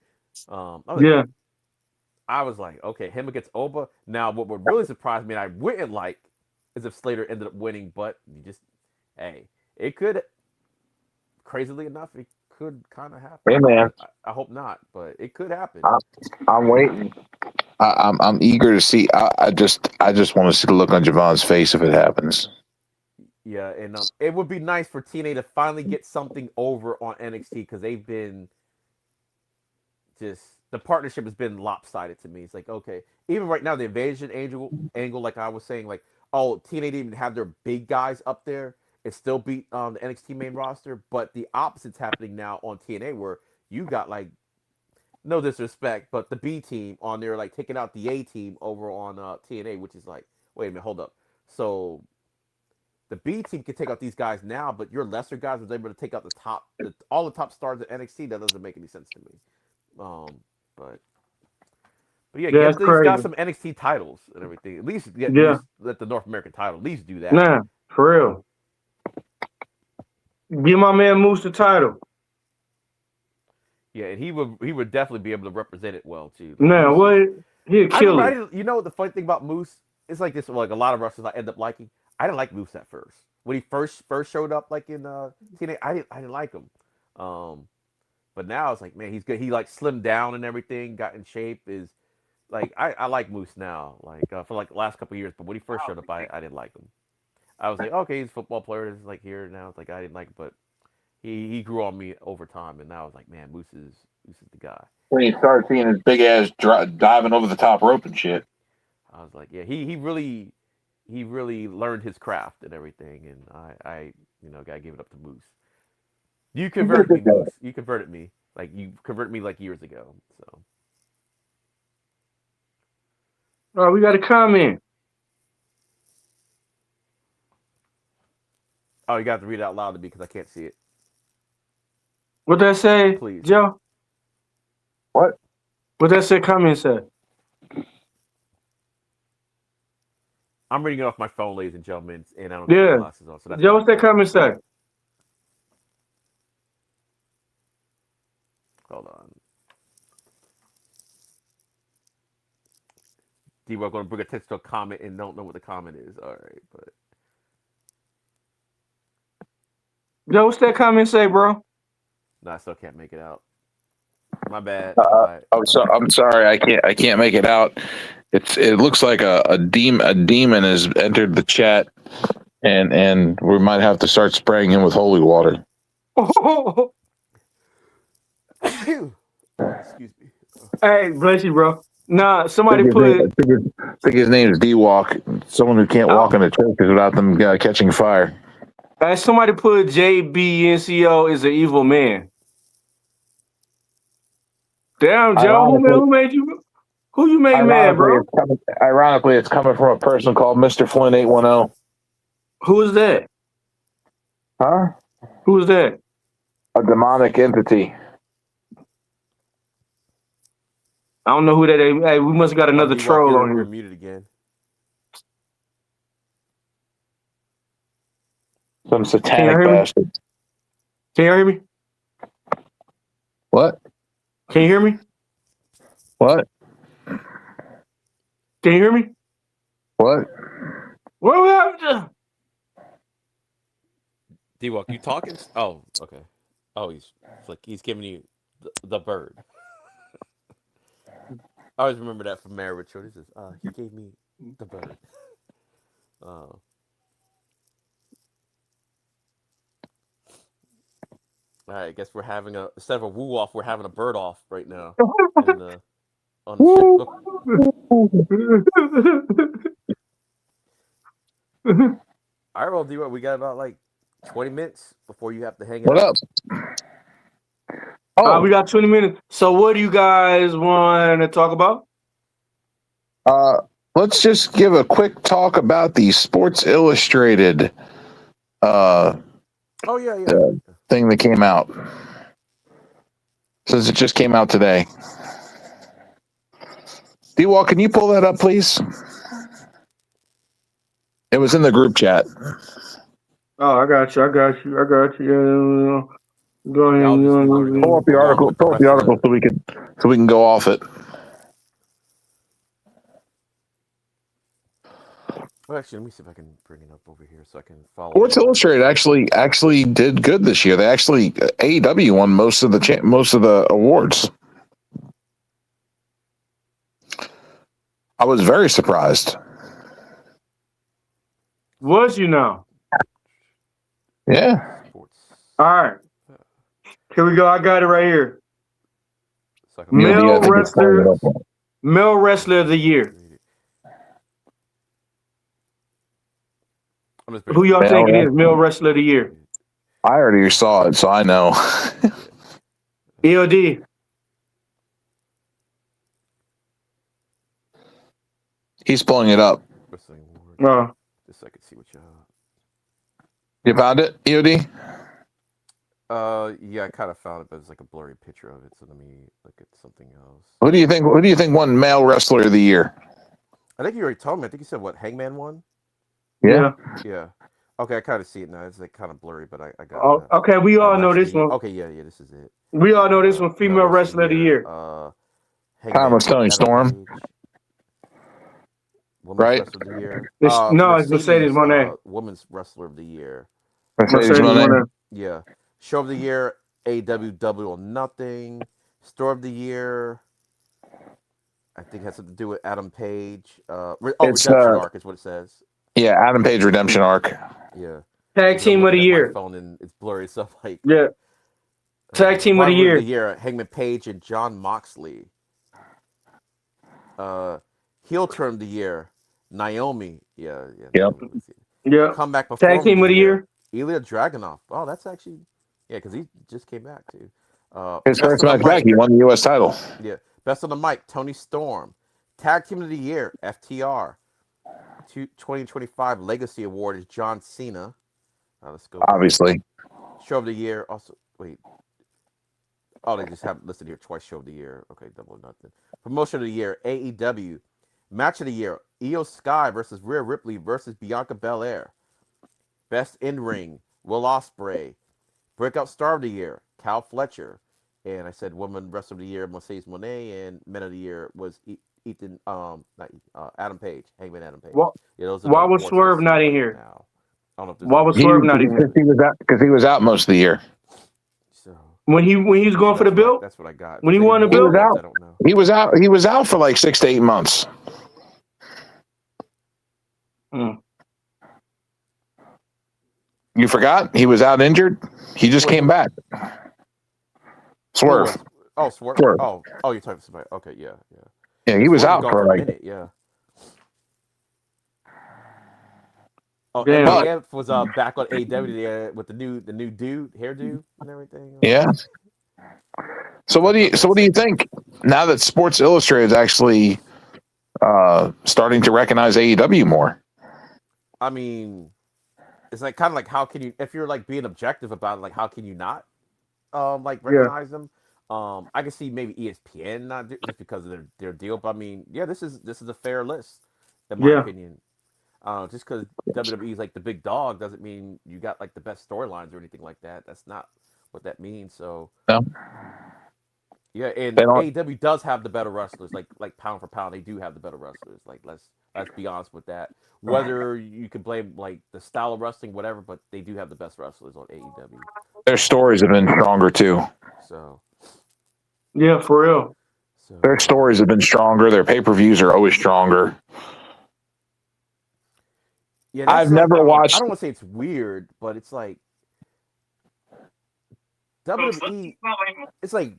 I was like, okay, him against Oba. Now, what would really surprise me, and I wouldn't like, is if Slater ended up winning. But it could. Crazily enough, it could kind of happen. Hey man, I hope not, but it could happen. I'm waiting. I'm eager to see. I just want to see the look on Javon's face if it happens. Yeah, and it would be nice for TNA to finally get something over on NXT because they've been the partnership has been lopsided to me. It's like, okay, even right now, the invasion angle, like I was saying, like, oh, TNA didn't even have their big guys up there. It still beat the NXT main roster, but the opposite's happening now on TNA where you got, like, no disrespect, but the B team on there, like, taking out the A team over on TNA, which is like, wait a minute, hold up. So the B team can take out these guys now, but your lesser guys was able to take out all the top stars at NXT. That doesn't make any sense to me. But yeah, get these guys some NXT titles and everything. At least let the North American title. At least do that. Nah, for real. Give my man Moose the title. Yeah, and he would definitely be able to represent it well too. Nah, what? He'd kill it. You know the funny thing about Moose? It's like this. Like a lot of wrestlers I end up liking. I didn't like Moose at first. when he first showed up, like in TNA, I didn't like him. But now it's like, man, he's good. He like slimmed down and everything, got in shape. Is like I like Moose now, like for like the last couple of years. But when he first showed up, I didn't like him. I was like, okay, he's a football player. This is like here now. It's like I didn't like him, but he grew on me over time, and now I was like, man, Moose is the guy. When you start seeing his big ass diving over the top rope and shit. I was like, yeah, he really learned his craft and everything, and I gotta give it up to Moose. You converted me, Moose. You converted me. Like you converted me like years ago. So. Oh, we got a comment. Oh, you got to read it out loud to me because I can't see it. What that say, Please. Joe? What? What that say? Comment say. I'm reading it off my phone, ladies and gentlemen, and I don't Yeah. have glasses on. So that's Joe, what's that comment say? Hold on. D-Rock going to bring attention to a comment and don't know what the comment is. All right, but Joe, what's that comment say, bro? no, I still can't make it out. My bad. I'm sorry, I can't make it out. It looks like a demon has entered the chat, and we might have to start spraying him with holy water. Excuse me. Hey, bless you, bro. Nah, somebody I put. think his name is D-Walk. Someone who can't walk in the churches without them catching fire. Somebody put JBNCO is an evil man. Damn, Joe, who made you? Who you made mad, bro? Ironically, it's coming from a person called Mr. Flynn 810. Who is that? Huh? Who is that? A demonic entity. I don't know who that is. Hey, we must have got another troll on You're here. muted again. Some satanic bastard. Can you hear me? What? Can you hear me? What? Can you hear me? What? What happened? D-Walk, you talking? Oh, okay. Oh, he's giving you the bird. I always remember that from Mary Richard. He says, he gave me the bird. All right, I guess we're having instead of a woo off, we're having a bird off right now. On the show. All right, well, D-Walk, we got about like 20 minutes before you have to hang out. What up? Oh, we got 20 minutes. So what do you guys want to talk about? Let's just give a quick talk about the Sports Illustrated thing that came out. Since it just came out today. D-Wall, can you pull that up, please? It was in the group chat. Oh, I got you. Yeah. Go ahead. Pull up the article so we can go off it. Well, actually, let me see if I can bring it up over here so I can follow. Sports Illustrated actually did good this year. They actually AEW won most of the awards. I was very surprised. Was you know? Yeah. Sports. All right. Here we go. I got it right here. So Male wrestler of the year. Who y'all think it is? Male wrestler of the year. I already saw it, so I know. EOD. He's pulling it up. Just so I can see what you. You found it, EOD? Yeah, I kind of found it, but it's like a blurry picture of it. So let me look at something else. Who do you think won male wrestler of the year? I think you already told me. I think you said what, Hangman won? Yeah. Yeah. Okay, I kind of see it now. It's like kind of blurry, but I got. Oh, okay, we all know this one. Okay, yeah, this is it. We all know this one. Female wrestler of the year. Thomas Tony Storm. Women's right? Wrestler of the Year. No, it's Mercedes Moné. Women's Wrestler of the Year. Mercedes Mercedes Moné. Moné. Yeah. Show of the Year, AEW Double or Nothing. Store of the Year, I think has something to do with Adam Page. It's Redemption Arc is what it says. yeah, Adam Page Redemption Arc. Yeah. Tag Because I'm Team of the looking at my Year. phone and it's blurry, so like Yeah. Tag Team of the Rivalry Year. Hangman Page and John Moxley. Heel Turn of the Year, Naomi. Yeah. Yep. Yeah. Comeback Performer Tag Team of the Year. Ilya Dragunov. Oh, that's actually because he just came back too. His Best first on the match back, Mic. he won the U.S. title. Yeah. Best on the Mic, Tony Storm. Tag Team of the Year, FTR. 2025 Legacy Award is John Cena. Let's go. Obviously. Show of the Year. Also, wait. Oh, they just have it listed here twice. Show of the Year. Okay, Double or Nothing. Promotion of the Year, AEW. Match of the Year, Io Sky versus Rhea Ripley versus Bianca Belair. Best in Ring, Will Ospreay. Breakout Star of the Year, Cal Fletcher. And I said Woman Wrestler of the Year, Mercedes Moné, and Men of the Year was Adam Page, Hangman Adam Page. Why, Yeah, those are why the was awards Swerve I see not in right here? now. I don't know if there's Why any- was Swerve not in here? Because he was out most of the year. So, When he was going for the belt? That's what I got. When he If won the any belt? awards, I don't know. He was out for like 6 to 8 months. Hmm. You forgot? He was out injured. He just came back. Swerve. Swerve. Swerve. Oh, you're talking to somebody. Okay, yeah. Yeah, he was Swerve out gone for a like. minute, yeah. Oh, Damn. MJF was back on AEW with the new dude, hairdo and everything. Yeah. So what do you think now that Sports Illustrated is actually starting to recognize AEW more? I mean, it's like kind of like how can you, if you're like being objective about it, like how can you not recognize them? I can see maybe ESPN not just because of their deal, but I mean, yeah, this is a fair list in my opinion. Just because WWE is like the big dog doesn't mean you got like the best storylines or anything like that. That's not what that means. So No. yeah, and They don't- AEW does have the better wrestlers, like pound for pound, they do have the better wrestlers. Like let's be honest with that. Whether you can blame like the style of wrestling, whatever, but they do have the best wrestlers on AEW. Their stories have been stronger too. So Yeah, for real. Their stories have been stronger. Their pay-per-views are always stronger. yeah, that's I've like, never watched. I don't want to say it's weird, but it's like WWE. It's like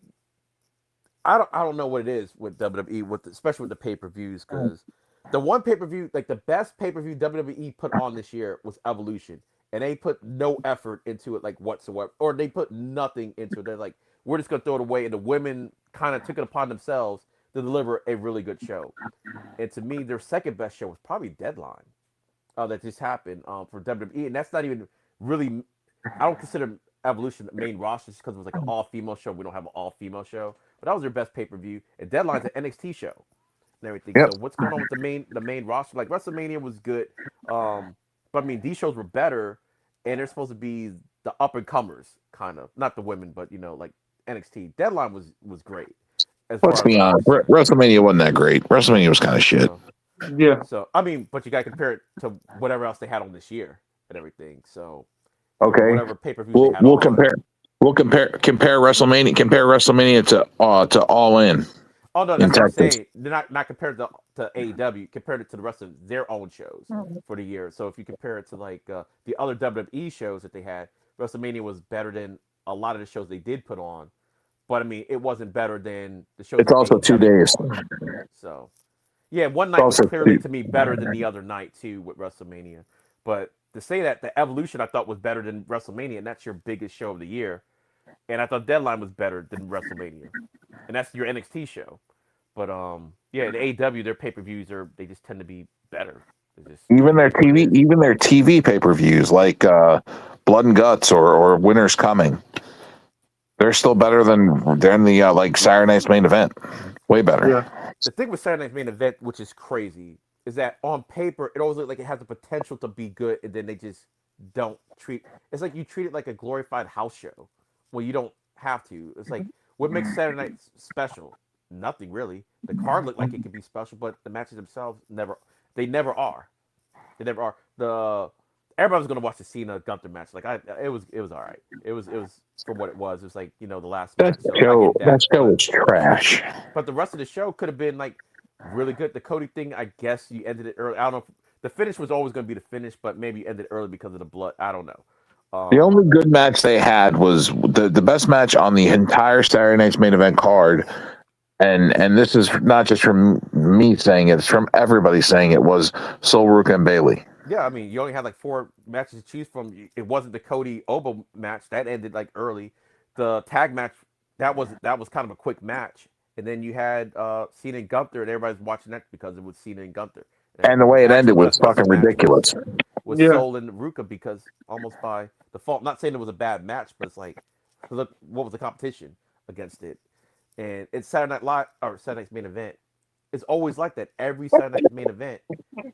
I don't know what it is with WWE, especially with the pay-per-views, because the one pay-per-view, like the best pay-per-view WWE put on this year was Evolution, and they put no effort into it, like whatsoever, or they put nothing into it. They're like, we're just gonna throw it away, and the women kind of took it upon themselves to deliver a really good show. And to me, their second best show was probably Deadline, that just happened for WWE, and that's not even really. I don't consider Evolution the main roster just because it was like an all-female show. We don't have an all-female show, but that was their best pay-per-view. And Deadline's an NXT show and everything. Yep. So what's going on with the main roster? Like WrestleMania was good, but I mean these shows were better, and they're supposed to be the up-and-comers, kind of, not the women, but like NXT. Deadline was great. Let's be honest. WrestleMania wasn't that great. WrestleMania was kind of shit. Yeah. So I mean, but you got to compare it to whatever else they had on this year and everything. So Okay. whatever pay-per-view We'll compare WrestleMania. Compare WrestleMania to All In. Oh no, that's what I'm Texas. saying. They're not compared to AEW. Compared it to the rest of their own shows for the year. So if you compare it to like the other WWE shows that they had, WrestleMania was better than a lot of the shows they did put on. But I mean, it wasn't better than the shows. It's also 2 days. So yeah, one night was also clearly two. to me better than the other night too with WrestleMania. But to say that the Evolution I thought was better than WrestleMania, and that's your biggest show of the year. And I thought Deadline was better than WrestleMania, and that's your NXT show. But yeah, the AEW, their pay-per-views they just tend to be better. Even their TV pay-per-views like Blood and Guts or Winter's Coming, they're still better than the like Saturday Night's Main Event. Way better. Yeah. The thing with Saturday Night's Main Event, which is crazy, is that on paper it always looks like it has the potential to be good, and then they just don't treat. It's like you treat it like a glorified house show. Well, you don't have to. It's like what makes Saturday Night special? Nothing really. The card looked like it could be special, but the matches themselves never. They never are. They never are. Everybody was gonna watch the Cena Gunther match. Like it was all right. It was for what it was. It was like, the last match. So I get that. That show was trash. But the rest of the show could have been like really good. The Cody thing, I guess you ended it early. I don't know. The finish was always going to be the finish, but maybe you ended it early because of the blood. I don't know. The only good match they had was the best match on the entire Saturday night's main event card. And this is not just from me saying it, it's from everybody saying it, was Solrook and Bailey. Yeah, I mean, you only had like 4 matches to choose from. It wasn't the Cody Obo match. That ended like early. The tag match, that was kind of a quick match. And then you had Cena and Gunther, and everybody's watching that because it was Cena and Gunther. And the way it ended was fucking ridiculous. Was Sol and Ruka, because almost by default, not saying it was a bad match, but it's like, look, what was the competition against it? And it's Saturday Night Live, or Saturday Night's main event. It's always like that. Every Saturday Night's main event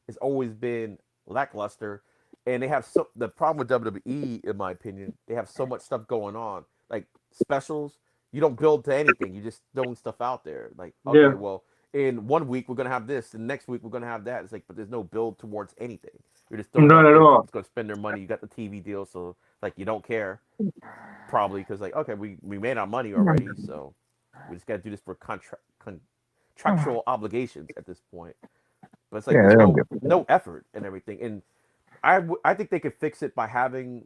has always been lackluster. And they have the problem with WWE, in my opinion, they have so much stuff going on. Like specials, you don't build to anything. You just throwing stuff out there. Like, okay, well, in 1 week we're gonna have this, and next week we're gonna have that. It's like, but there's no build towards anything. You're just throwing none at all. It's gonna spend their money. You got the TV deal, so like you don't care, probably, because like, okay, we made our money already, so we just gotta do this for contractual obligations at this point. But it's like there's no effort and everything. And I think they could fix it by having,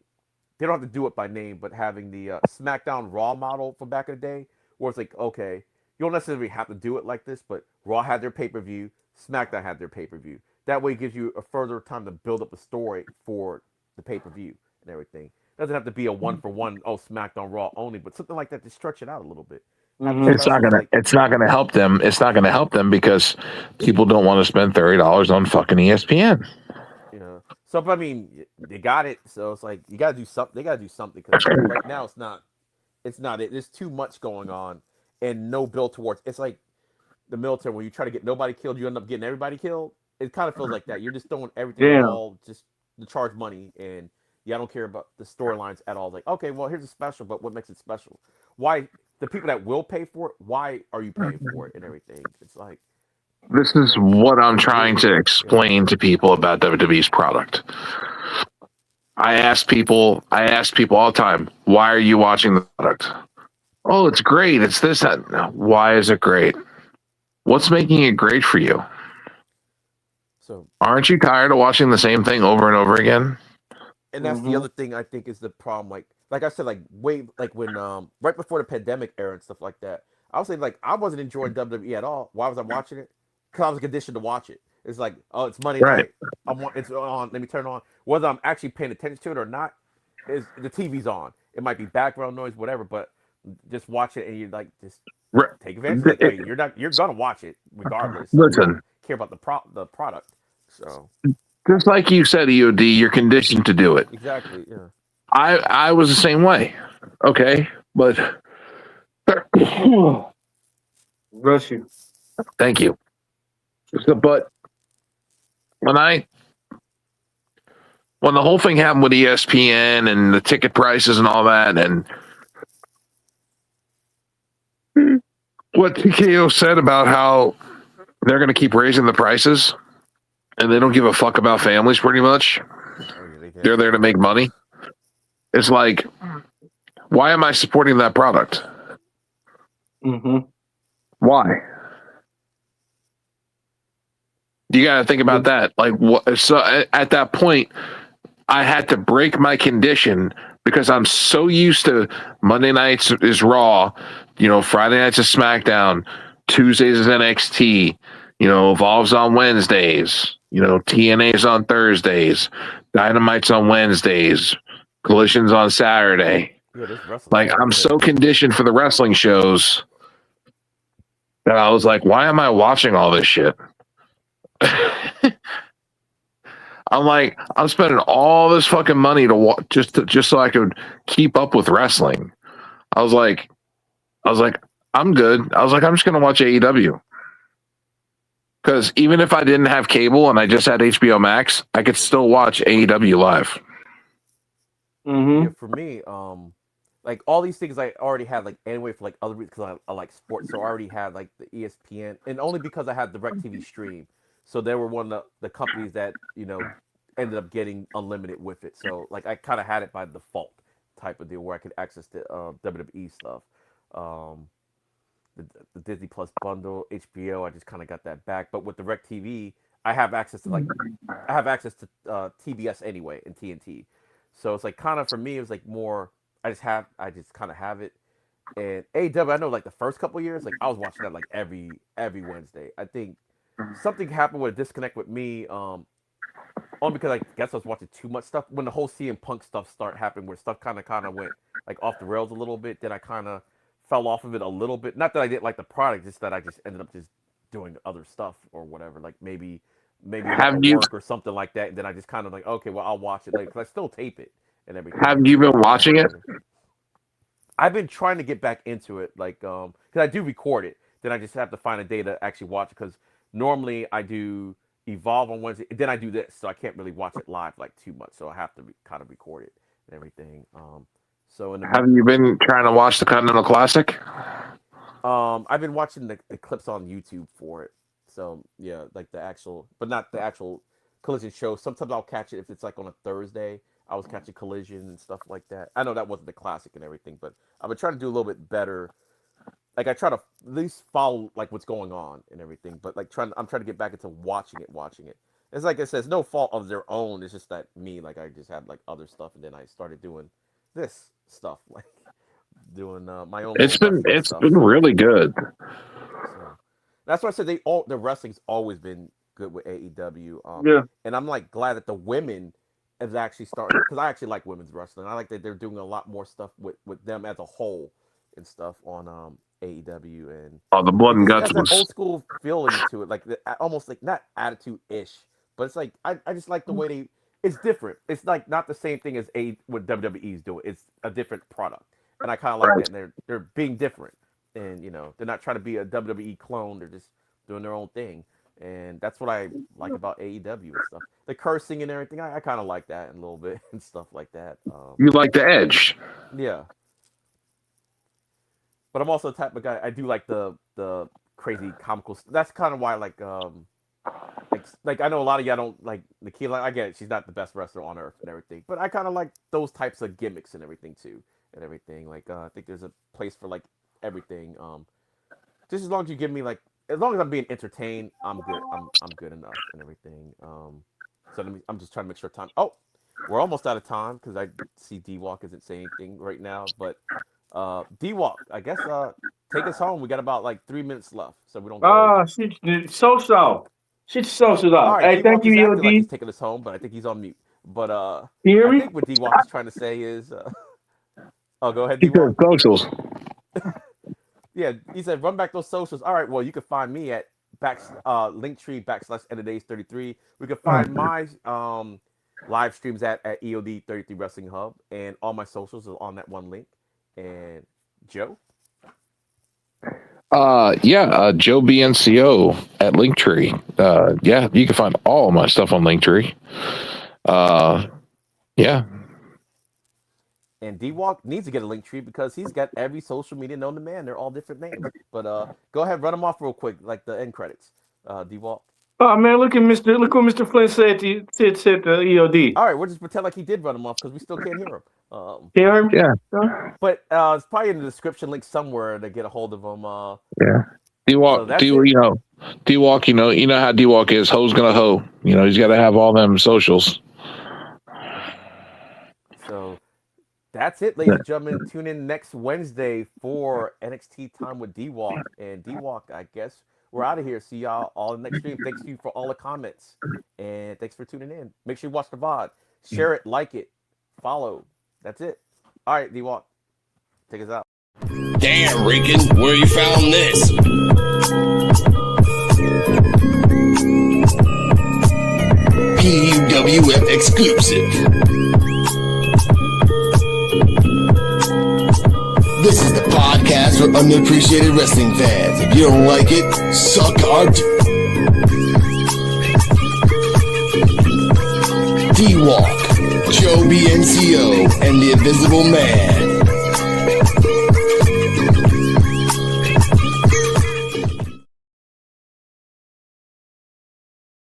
they don't have to do it by name, but having the SmackDown Raw model from back in the day, where it's like, okay, you don't necessarily have to do it like this, but Raw had their pay-per-view, SmackDown had their pay-per-view. That way it gives you a further time to build up a story for the pay-per-view and everything. It doesn't have to be a one-for-one, SmackDown Raw only, but something like that to stretch it out a little bit. It's not gonna help them. It's not gonna help them because people don't want to spend $30 on fucking ESPN. Yeah. So, but I mean, they got it. So it's like you gotta do something. They gotta do something, because right now it's not. It's not it. There's too much going on, and no build towards. It's like the military, when you try to get nobody killed, you end up getting everybody killed. It kind of feels like that. You're just throwing everything all just to charge money, and I don't care about the storylines at all. Like, okay, well, here's a special, but what makes it special? Why? The people that will pay for it, why are you paying for it and everything? It's like, this is what I'm trying to explain to people about WWE's product. I ask people all the time, why are you watching the product? Oh, it's great. It's this, that. Why is it great? What's making it great for you? So, aren't you tired of watching the same thing over and over again? And that's the other thing I think is the problem. Like I said, like when right before the pandemic era and stuff like that, I was saying, like, I wasn't enjoying WWE at all. Why was I watching it? Because I was conditioned to watch it. It's like, oh, it's Monday night. It's on. Let me turn it on. Whether I'm actually paying attention to it or not, is the TV's on. It might be background noise, whatever, but just watch it, and you like just take advantage. Like, hey, you're gonna watch it regardless. Listen, you don't care about the product. So just like you said, EOD, you're conditioned to do it. Exactly. Yeah. I was the same way. Okay, but bless you. Thank you. But when the whole thing happened with ESPN and the ticket prices and all that, and what TKO said about how they're going to keep raising the prices and they don't give a fuck about families, pretty much. They're there to make money. It's like, why am I supporting that product? Why? You got to think about that. Like, what? So at that point, I had to break my condition because I'm so used to Monday nights is Raw, Friday nights is SmackDown, Tuesdays is NXT, Evolve's on Wednesdays, TNA's on Thursdays, Dynamite's on Wednesdays, Collision's on Saturday. Like, I'm so conditioned for the wrestling shows that I was like, why am I watching all this shit? I'm spending all this fucking money to just so I could keep up with wrestling. I was like, I'm good. I was like, I'm just gonna watch AEW. Because even if I didn't have cable and I just had HBO Max, I could still watch AEW live. Yeah, for me, like all these things I already had, like anyway, for like other reasons, because I like sports, so I already had like the ESPN, and only because I had DirecTV stream. So they were one of the companies that, ended up getting unlimited with it. So like I kind of had it by default type of deal where I could access the WWE stuff. The Disney Plus bundle, HBO, I just kind of got that back. But with Direct TV, I have access to TBS anyway and TNT. So it's like kind of for me, it was like more. I just kind of have it. And AEW, I know like the first couple of years, like I was watching that like every Wednesday. I think something happened with a disconnect with me. Only because I guess I was watching too much stuff when the whole CM Punk stuff started happening, where stuff kind of went like off the rails a little bit. Then I kind of fell off of it a little bit. Not that I didn't like the product, just that I just ended up just doing other stuff or whatever. Like maybe work or something like that. And then I just kind of like, okay, well I'll watch it. Like 'cause I still tape it and everything. Have you been watching it? I've been trying to get back into it, like because I do record it. Then I just have to find a day to actually watch it because normally I do Evolve on Wednesday, then I do this, so I can't really watch it live like too much. So I have to kind of record it and everything. Have you been trying to watch the Continental Classic? I've been watching the clips on YouTube for it. So yeah, like but not the actual Collision show. Sometimes I'll catch it if it's like on a Thursday. I was catching Collision and stuff like that. I know that wasn't the classic and everything, but I've been trying to do a little bit better. Like I try to at least follow like what's going on and everything, but like I'm trying to get back into watching it. It's like I said, it's no fault of their own. It's just that me, like I just had like other stuff, and then I started doing this stuff, like doing my own. It's been really good. So, that's why I said the wrestling's always been good with AEW. Yeah, and I'm like glad that the women have actually started, because I actually like women's wrestling. I like that they're doing a lot more stuff with them as a whole and stuff on AEW, and the blood and guts has an old school feeling to it, like almost like not attitude ish, but it's like I just like the way it's different. It's like not the same thing as what WWE's doing. It's a different product, and I kind of like that. And they're being different, and they're not trying to be a WWE clone. They're just doing their own thing, and that's what I like about AEW and stuff. The cursing and everything, I kind of like that a little bit and stuff like that. You like the edge, yeah. But I'm also the type of guy, I do like the crazy comical stuff. That's kind of why like I know a lot of y'all don't like Nikita. I get it, she's not the best wrestler on earth and everything, but I kind of like those types of gimmicks and everything too, and everything. Like I think there's a place for like everything. Just as long as you give me like, as long as I'm being entertained, I'm good. I'm good enough and everything. So I'm just trying to make sure time. Oh, we're almost out of time because I see D-Walk isn't saying anything right now, but. D-Walk, I guess take us home. We got about like 3 minutes left, so we don't go. She's so. She's so out. Right, hey, thank you, EOD. Like he's taking us home, but I think he's on mute. But you hear me? I think what D-Walk is trying to say is oh, go ahead, D-Walk. Socials. Yeah, he said run back those socials. All right, well, you can find me at Linktree/End-of-Days33. We can find my live streams at EOD 33 Wrestling Hub, and all my socials are on that one link. And Joe? Joe BNCO at Linktree. You can find all my stuff on Linktree. And D-Walk needs to get a Linktree because he's got every social media known to man. They're all different names. But go ahead, run them off real quick, like the end credits. D-Walk. Oh man, look what Mr. Flynn said to EOD. All right, we'll just pretend like he did run him off because we still can't hear him. Can you hear me? Yeah. But it's probably in the description link somewhere to get a hold of him. D-Walk, D-Walk, you know how D-Walk is. Ho's gonna hoe. He's got to have all them socials. So that's it, ladies and gentlemen. Tune in next Wednesday for NXT Time with D-Walk. And D-Walk, I guess we're out of here. See y'all all in the next stream. Thanks you for all the comments. And thanks for tuning in. Make sure you watch the VOD. Share it, like it, follow. That's it. All right, D-Walk. Take us out. Damn, Rican, where you found this? PUWF exclusive. This is the podcast for unappreciated wrestling fans. If you don't like it, suck our D-Walk, Joe BNCO, and the Invisible Man.